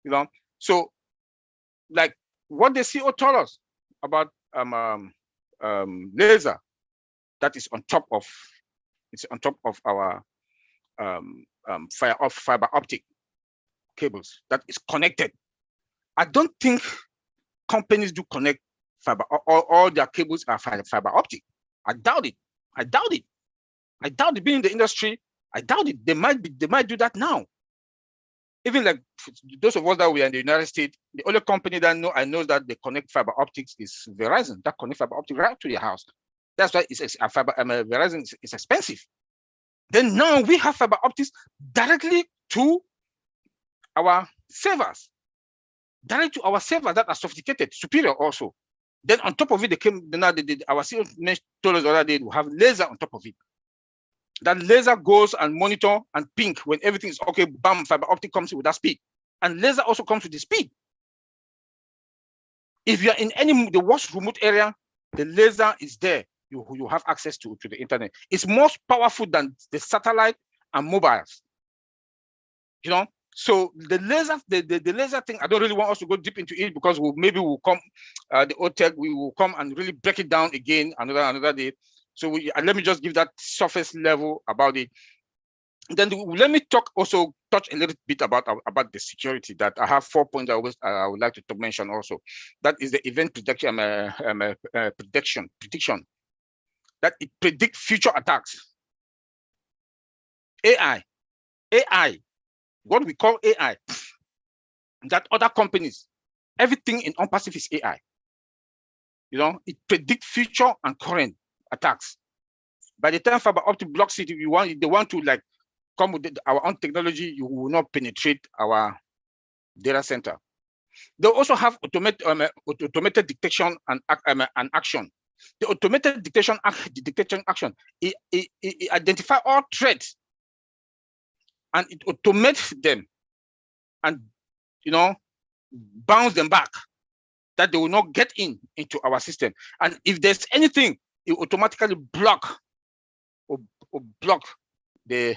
You know, so like what the CEO told us about laser, that is on top of our fiber optic cables that is connected. I don't think companies do connect fiber, all their cables are fiber optic. I doubt it. I doubt it. Being in the industry, I doubt it. They might do that now. Even like those of us that we are in the United States, the only company that I know that they connect fiber optics is Verizon. That connect fiber optic right to your house. That's why it's Verizon is expensive. Then now we have fiber optics directly to our servers. Directly to our servers that are sophisticated, superior also. Then on top of it, our CEO told us the other day we have laser on top of it. That laser goes and monitor and ping when everything is okay. Bam, fiber optic comes with that speed, and laser also comes with the speed. If you're in the worst remote area, the laser is there. You have access to the internet. It's more powerful than the satellite and mobiles. You know, so the laser thing, I don't really want us to go deep into it because maybe we'll come, the OTEC, we will come and really break it down again another day. So let me just give that surface level about it. Then let me touch a little bit about the security. That I have 4 points I would like to mention also. That is the event prediction, prediction. That it predicts future attacks. AI, what we call AI, that other companies, everything in OnPassive is AI. You know, it predicts future and current attacks. By the time fiber optic blocks it, they want to like come with our own technology, you will not penetrate our data center. They also have automated detection and action. The automated detection action, it identifies all threats and it automates them and, you know, bounce them back that they will not get into our system. And if there's anything, it automatically block or block the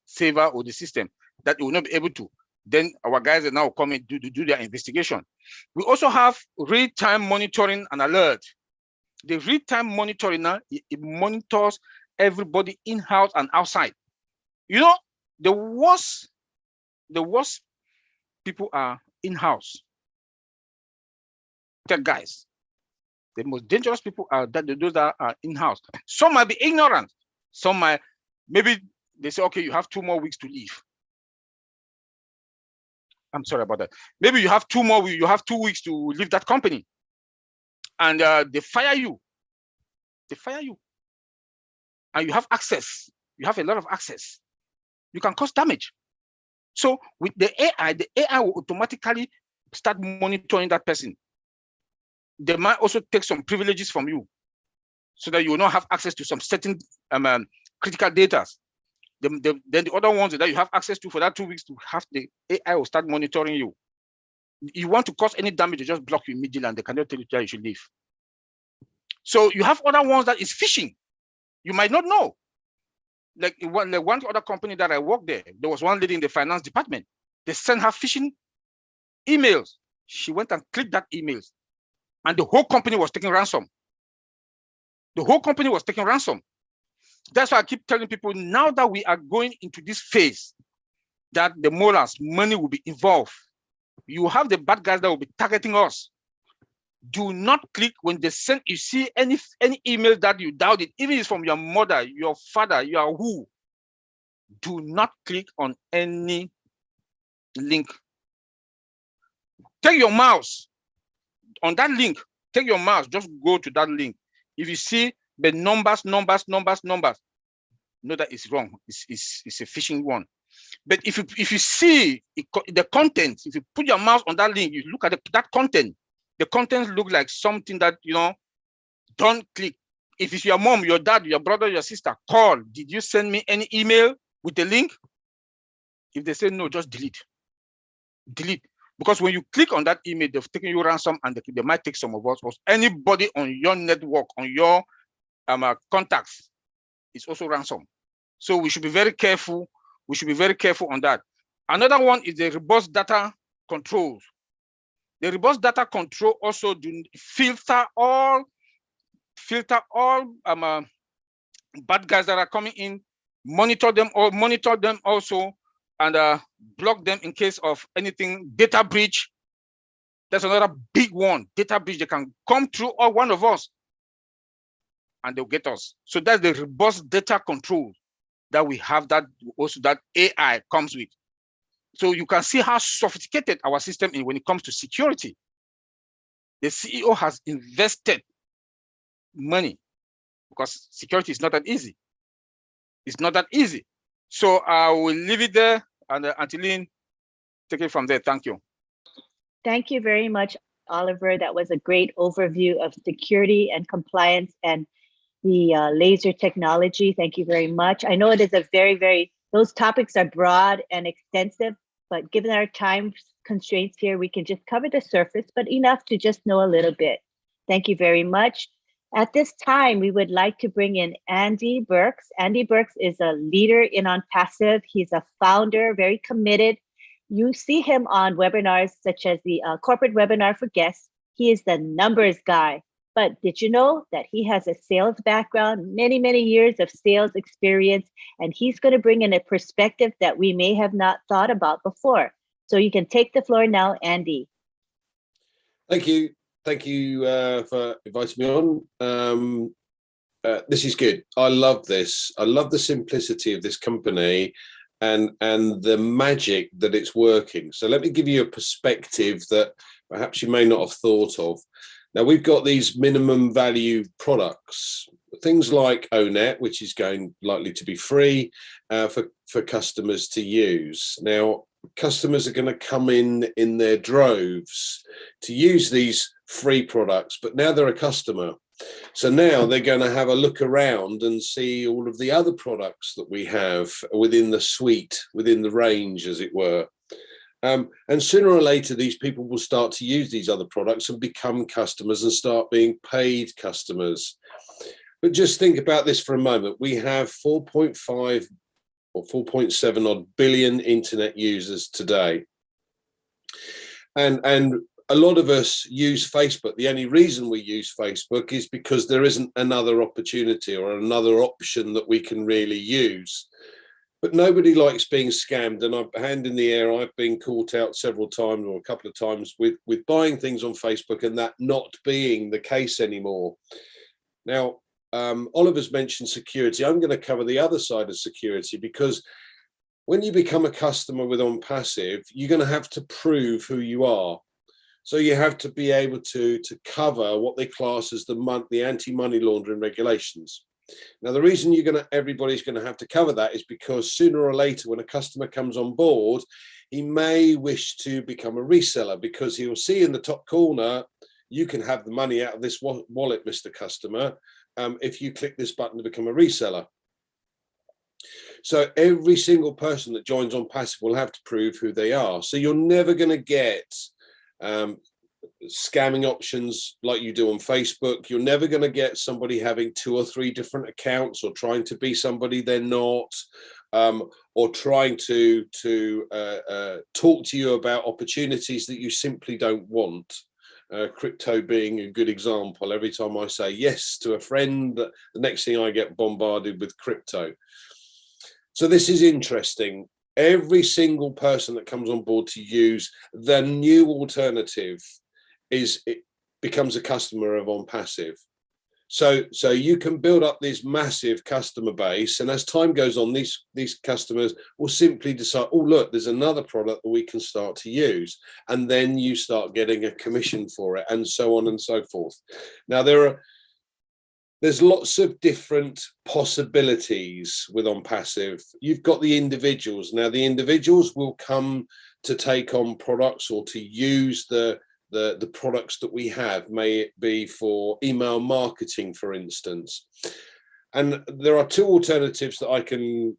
server or the system that it will not be able to. Then our guys are now coming to do their investigation. We also have real-time monitoring and alert. The real-time monitoring now, it monitors everybody in-house and outside. You know, the worst people are in-house. Tech guys. The most dangerous people are those that are in-house. Some might be ignorant. Some might, maybe they say, okay, you have 2 more weeks to leave. I'm sorry about that. Maybe you have 2 weeks to leave that company. And they fire you. They fire you. And you have access. You have a lot of access. You can cause damage. So with the AI will automatically start monitoring that person. They might also take some privileges from you so that you will not have access to some certain critical data. Then the other ones that you have access to for that 2 weeks to have the AI will start monitoring you. You want to cause any damage, they just block you immediately and they cannot tell you that you should leave. So you have other ones that is phishing. You might not know. Like one other company that I worked there was one lady in the finance department. They sent her phishing emails. She went and clicked that emails. And the whole company was taking ransom. The whole company was taking ransom. That's why I keep telling people now that we are going into this phase that the molars, money will be involved. You have the bad guys that will be targeting us. Do not click when they send, you see any email that you doubt it, even if it's from your mother, your father, your who. Do not click on any link. Take your mouse on that link. Take your mouse, just go to that link. If you see the numbers, know that it's wrong. It's a phishing one. But if you see the content, if you put your mouse on that link, you look at that content. The content look like something that, you know, don't click. If it's your mom, your dad, your brother, your sister, call. Did you send me any email with the link? If they say no, just delete. Delete. Because when you click on that email, they've taken you ransom and they might take some of us. Or anybody on your network, on your contacts, is also ransom. So we should be very careful. We should be very careful on that. Another one is the robust data controls. The robust data control also do filter all bad guys that are coming in, monitor them also, and block them in case of anything, data breach. That's another big one, data breach. They can come through or one of us and they'll get us. So that's the robust data control that we have, that also that AI comes with. So you can see how sophisticated our system is when it comes to security. The CEO has invested money because security is not that easy. It's not that easy. So I will leave it there, and Antiline, take it from there. Thank you. Thank you very much, Oliver. That was a great overview of security and compliance. And the laser technology. Thank you very much. I know it is a those topics are broad and extensive, but given our time constraints here, we can just cover the surface, but enough to just know a little bit. Thank you very much. At this time, we would like to bring in Andy Burks. Andy Burks is a leader in OnPassive. He's a founder, very committed. You see him on webinars such as the corporate webinar for guests. He is the numbers guy. But did you know that he has a sales background, many, many years of sales experience, and he's going to bring in a perspective that we may have not thought about before. So you can take the floor now, Andy. Thank you. Thank you for inviting me on. This is good. I love this. I love the simplicity of this company and the magic that it's working. So let me give you a perspective that perhaps you may not have thought of. Now, we've got these minimum value products, things like ONET, which is likely to be free for customers to use. Now, customers are going to come in their droves to use these free products, but now they're a customer. So now they're going to have a look around and see all of the other products that we have within the suite, within the range, as it were. And sooner or later, these people will start to use these other products and become customers and start being paid customers. But just think about this for a moment. We have 4.5 or 4.7 odd billion internet users today. And a lot of us use Facebook. The only reason we use Facebook is because there isn't another opportunity or another option that we can really use. But nobody likes being scammed, and hand in the air, I've been caught out several times or a couple of times with buying things on Facebook and that not being the case anymore. Now, Oliver's mentioned security. I'm going to cover the other side of security, because when you become a customer with OnPassive, you're going to have to prove who you are. So you have to be able to cover what they class as the anti-money laundering regulations. Now, the reason everybody's going to have to cover that is because sooner or later, when a customer comes on board, he may wish to become a reseller, because he will see in the top corner, you can have the money out of this wallet, Mr. Customer, if you click this button to become a reseller. So every single person that joins OnPassive will have to prove who they are. So you're never going to get scamming options like you do on Facebook. You're never going to get somebody having 2 or 3 different accounts or trying to be somebody they're not, or trying to talk to you about opportunities that you simply don't want. Crypto being a good example. Every time I say yes to a friend, the next thing I get bombarded with crypto. So this is interesting. Every single person that comes on board to use the new alternative becomes a customer of OnPassive. So you can build up this massive customer base, and as time goes on, these customers will simply decide, oh look, there's another product that we can start to use, and then you start getting a commission for it, and so on and so forth. Now there's lots of different possibilities with OnPassive. You've got the individuals. Now the individuals will come to take on products or to use the products that we have, may it be for email marketing, for instance. And there are 2 alternatives that I can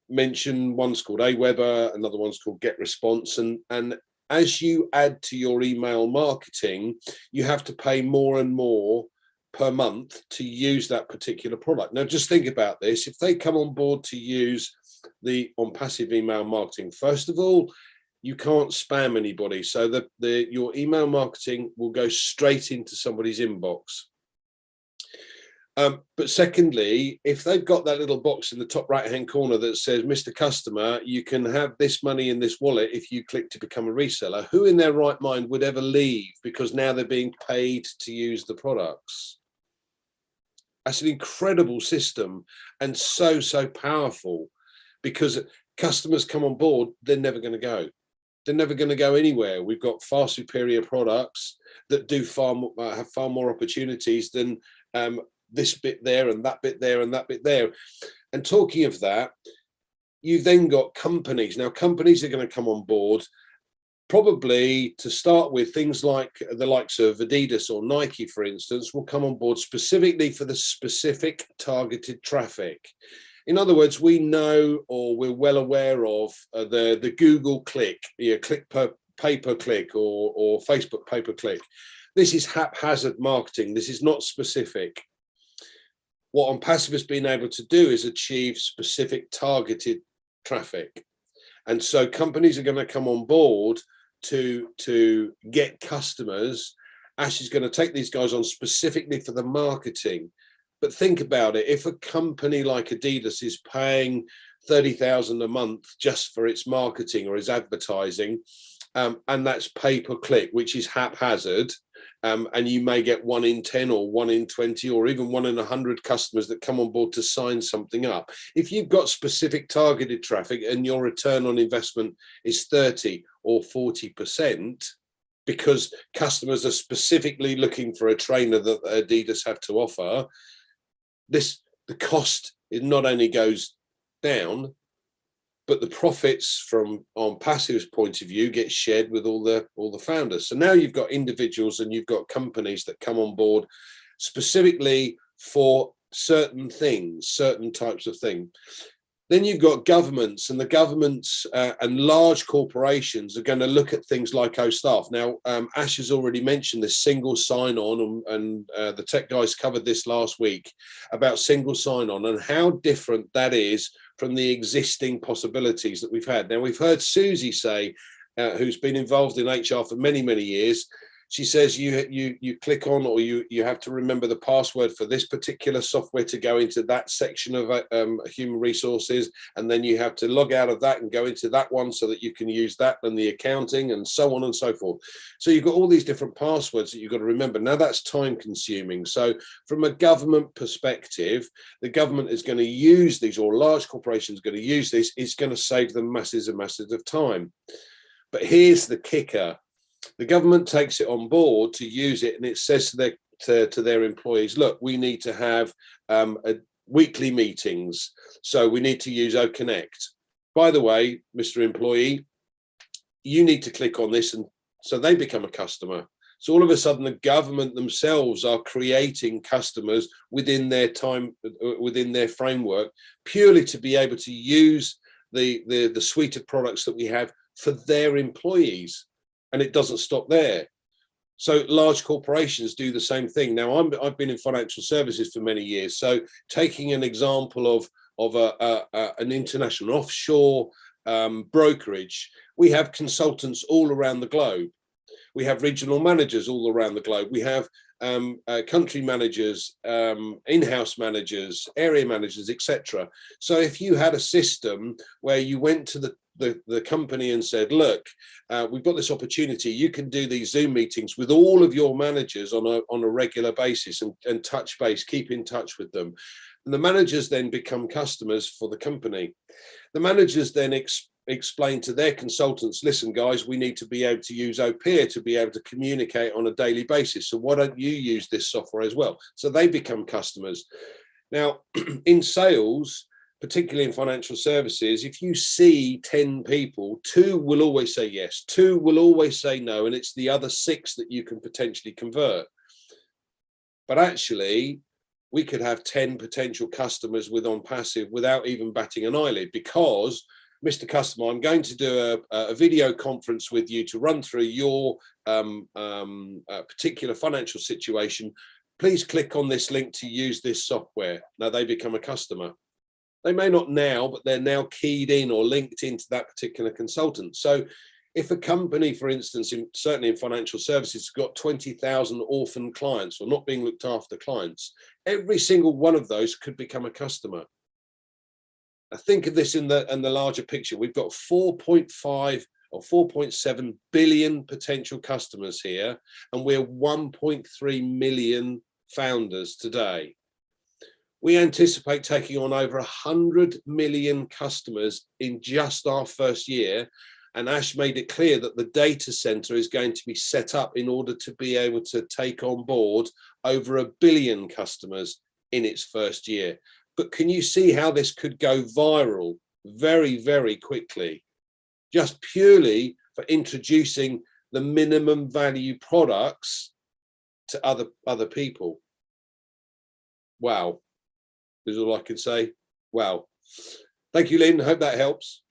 mention. One's called Aweber, another one's called GetResponse. And as you add to your email marketing, you have to pay more and more per month to use that particular product. Now, just think about this. If they come on board to use the OnPassive email marketing, first of all, you can't spam anybody. So your email marketing will go straight into somebody's inbox. But secondly, if they've got that little box in the top right-hand corner that says, Mr. Customer, you can have this money in this wallet if you click to become a reseller, who in their right mind would ever leave, because now they're being paid to use the products? That's an incredible system, and so powerful, because customers come on board, they're never going to go. They're never going to go anywhere. We've got far superior products that do have far more opportunities than this bit there and that bit there and that bit there. And talking of that, you've then got companies. Now, companies are going to come on board probably to start with, things like the likes of Adidas or Nike, for instance, will come on board specifically for the specific targeted traffic. In other words, we know, or we're well aware of the Google click, click per pay-per-click, or Facebook pay-per-click. This is haphazard marketing. This is not specific. What OnPassive has been able to do is achieve specific targeted traffic. And so companies are going to come on board to get customers. Ash is going to take these guys on specifically for the marketing. But think about it. If a company like Adidas is paying 30,000 a month just for its marketing or its advertising, and that's pay-per-click, which is haphazard, and you may get 1 in 10 or 1 in 20 or even 1 in 100 customers that come on board to sign something up. If you've got specific targeted traffic and your return on investment is 30 or 40%, because customers are specifically looking for a trainer that Adidas have to offer, the cost, it not only goes down, but the profits from OnPassive's point of view get shared with all the founders. So now you've got individuals and you've got companies that come on board specifically for certain things, certain types of things. Then you've got governments, and the governments and large corporations are going to look at things like staff. Now, Ash has already mentioned this single sign-on, and the tech guys covered this last week about single sign-on and how different that is from the existing possibilities that we've had. Now, we've heard Susie say, who's been involved in HR for many, many years, she says you click on, or you have to remember the password for this particular software to go into that section of human resources, and then you have to log out of that and go into that one so that you can use that and the accounting and so on and so forth. So you've got all these different passwords that you've got to remember. Now that's time consuming. So from a government perspective, the government is going to use these, or large corporations are going to use this. It's going to save them masses and masses of time. But here's the kicker. The government takes it on board to use it, and it says to their employees, look, we need to have weekly meetings, so we need to use OConnect. By the way, Mr. Employee, you need to click on this, and so they become a customer. So all of a sudden, the government themselves are creating customers within their time, within their framework, purely to be able to use the suite of products that we have for their employees. And it doesn't stop there. So large corporations do the same thing. Now, I've been in financial services for many years. So taking an example of an international offshore brokerage, we have consultants all around the globe. We have regional managers all around the globe. We have country managers, in-house managers, area managers, etc. So if you had a system where you went to the company and said, look, we've got this opportunity, you can do these Zoom meetings with all of your managers on a regular basis, and touch base, keep in touch with them. And the managers then become customers for the company. The managers then explain to their consultants, listen, guys, we need to be able to use Opia to be able to communicate on a daily basis. So why don't you use this software as well? So they become customers. Now, in sales, particularly in financial services, if you see 10 people, 2 will always say yes, 2 will always say no, and it's the other 6 that you can potentially convert. But actually, we could have 10 potential customers with OnPassive without even batting an eyelid, because, Mr. Customer, I'm going to do a video conference with you to run through your particular financial situation. Please click on this link to use this software. Now they become a customer. They may not now, but they're now keyed in or linked into that particular consultant. So if a company, for instance, certainly in financial services, has got 20,000 orphan clients or not being looked after clients, every single one of those could become a customer. Now think of this in the larger picture. We've got 4.5 or 4.7 billion potential customers here, and we're 1.3 million founders today. We anticipate taking on over 100 million customers in just our first year. And Ash made it clear that the data center is going to be set up in order to be able to take on board over 1 billion customers in its first year. But can you see how this could go viral very, very quickly, just purely for introducing the minimum value products to other people. Wow, is all I can say. Wow. Thank you, Lynn. I hope that helps.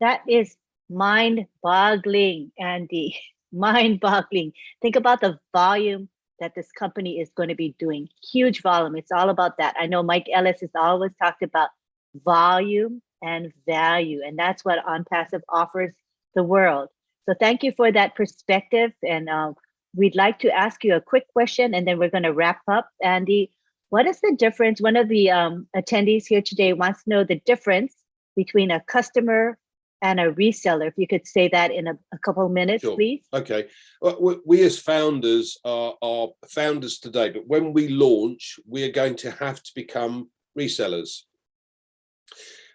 That is mind-boggling, Andy. Mind-boggling. Think about the volume that this company is going to be doing. Huge volume. It's all about that. I know Mike Ellis has always talked about volume and value, and that's what OnPassive offers the world. So thank you for that perspective. And we'd like to ask you a quick question, and then we're going to wrap up. Andy, what is the difference? One of the attendees here today wants to know the difference between a customer and a reseller. If you could say that in a couple of minutes, Sure. please. Okay. Well, we as founders are founders today, but when we launch, we are going to have to become resellers.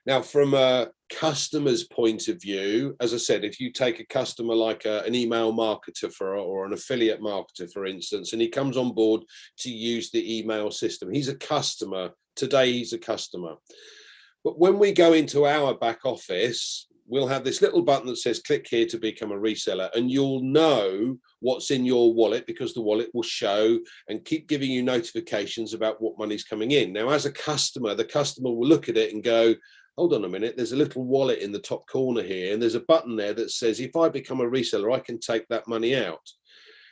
Now, from a customer's point of view, as I said, if you take a customer like an email marketer or an affiliate marketer, for instance, and he comes on board to use the email system, he's a customer. Today, he's a customer. But when we go into our back office, we'll have this little button that says click here to become a reseller, and you'll know what's in your wallet because the wallet will show and keep giving you notifications about what money's coming in. Now, as a customer, the customer will look at it and go, hold on a minute, there's a little wallet in the top corner here, and there's a button there that says, if I become a reseller, I can take that money out.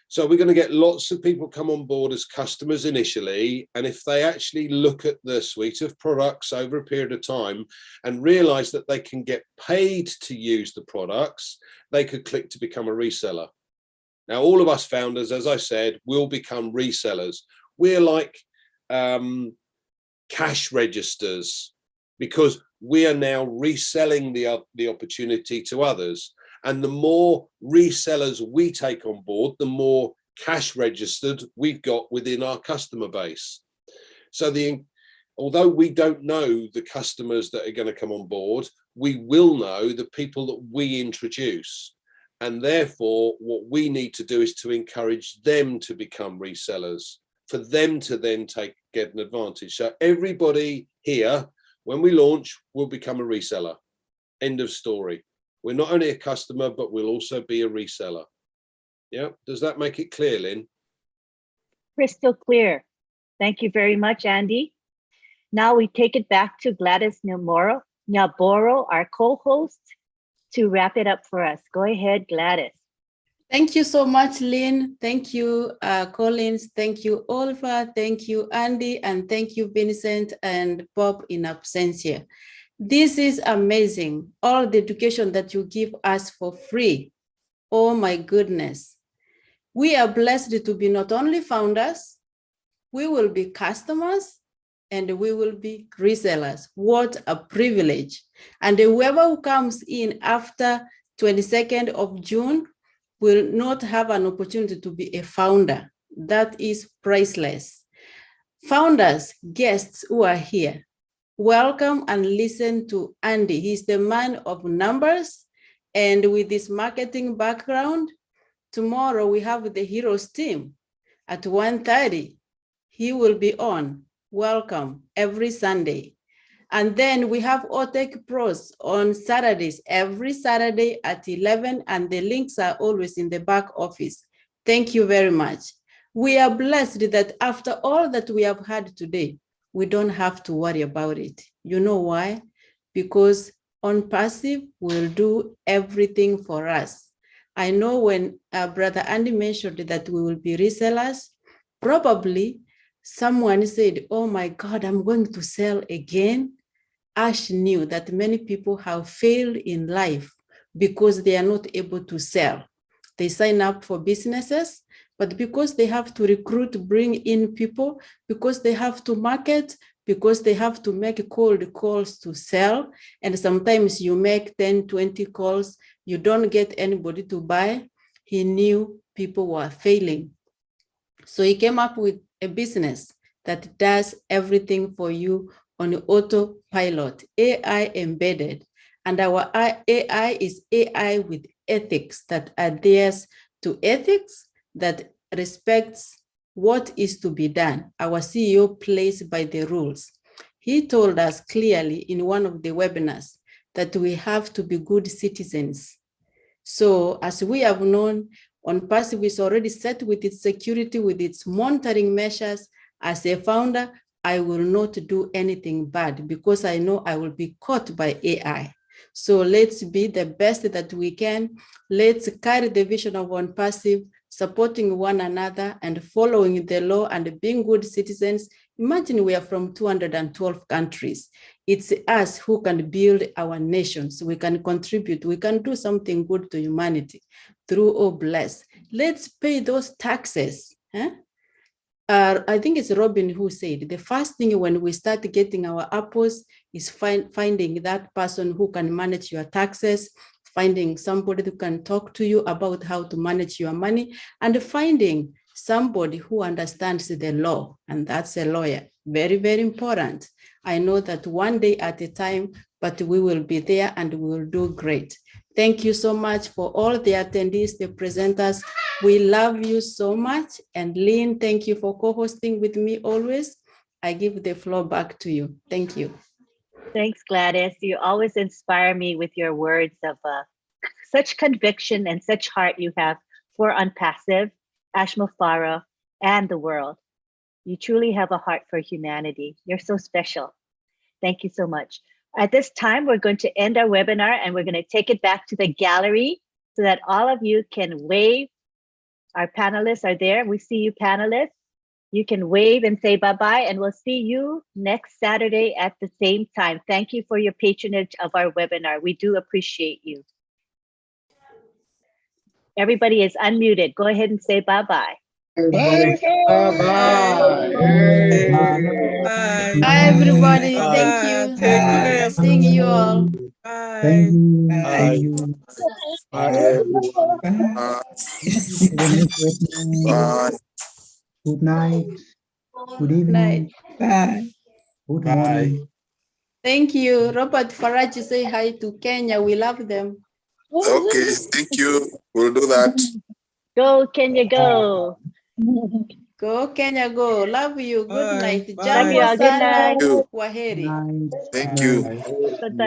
So we're going to get lots of people come on board as customers initially, and if they actually look at the suite of products over a period of time and realize that they can get paid to use the products, they could click to become a reseller. Now, all of us founders, as I said, will become resellers. We're like cash registers, because we are now reselling the opportunity to others. And the more resellers we take on board, the more cash registered we've got within our customer base. So although we don't know the customers that are going to come on board, we will know the people that we introduce. And therefore, what we need to do is to encourage them to become resellers, for them to then get an advantage. So everybody here, when we launch, will become a reseller. End of story. We're not only a customer, but we'll also be a reseller. Yeah, does that make it clear, Lynn? Crystal clear. Thank you very much, Andy. Now we take it back to Gladys Nyaboro, our co-host, to wrap it up for us. Go ahead, Gladys. Thank you so much, Lynn. Thank you, Collins. Thank you, Oliver. Thank you, Andy. And thank you, Vincent and Bob in absentia. This is amazing. All the education that you give us for free. Oh my goodness. We are blessed to be not only founders, we will be customers, and we will be resellers. What a privilege. And whoever who comes in after 22nd of June will not have an opportunity to be a founder. That is priceless. Founders, guests who are here, welcome and listen to Andy. He's the man of numbers, and with this marketing background, tomorrow we have the Heroes team at 1:30. He will be on. Welcome every Sunday. And then we have OTech Pros on Saturdays, every Saturday at 11, and the links are always in the back office. Thank you very much. We are blessed that after all that we have had today, we don't have to worry about it. You know why? Because OnPassive will do everything for us. I know when Brother Andy mentioned that we will be resellers, probably someone said, oh my God, I'm going to sell again. Ash knew that many people have failed in life because they are not able to sell. They sign up for businesses, but because they have to recruit, bring in people, because they have to market, because they have to make cold calls to sell, and sometimes you make 10, 20 calls, you don't get anybody to buy. He knew people were failing. So he came up with a business that does everything for you on autopilot, AI embedded. And our AI is AI with ethics that adheres to ethics, that respects what is to be done. Our CEO plays by the rules. He told us clearly in one of the webinars that we have to be good citizens. So as we have known, OnPassive is already set with its security, with its monitoring measures. As a founder, I will not do anything bad because I know I will be caught by AI. So let's be the best that we can. Let's carry the vision of OnPassive, supporting one another and following the law and being good citizens. Imagine we are from 212 countries. It's us who can build our nations. We can contribute. We can do something good to humanity through Oh Bless. Let's pay those taxes. I think it's Robin who said, the first thing when we start getting our apples is finding that person who can manage your taxes, finding somebody who can talk to you about how to manage your money, and finding somebody who understands the law, and that's a lawyer. Very, very important. I know that one day at a time, but we will be there and we will do great. Thank you so much for all the attendees, the presenters. We love you so much. And Lynn, thank you for co-hosting with me always. I give the floor back to you. Thank you. Thanks, Gladys. You always inspire me with your words of such conviction and such heart you have for OnPassive, Ashmafara, and the world. You truly have a heart for humanity. You're so special. Thank you so much. At this time, we're going to end our webinar and we're going to take it back to the gallery so that all of you can wave. Our panelists are there. We see you, panelists. You can wave and say bye-bye, and we'll see you next Saturday at the same time. Thank you for your patronage of our webinar. We do appreciate you. Everybody is unmuted. Go ahead and say bye-bye. Bye. Bye, everybody. Thank you. Take care. Seeing you all. Bye. Thank you. Bye. Thank you. Bye, everyone. Bye. Good night. Good evening. Night. Bye. Good Bye. morning. Thank you. Robert Faraji, say hi to Kenya. We love them. Okay, thank you. We'll do that. Go, Kenya, go. Go, Kenya, go. Love you. Good Bye. night. Bye. Love you Jambo all. Good sana. night. You. Kwaheri. Night. Thank you. Bye-bye.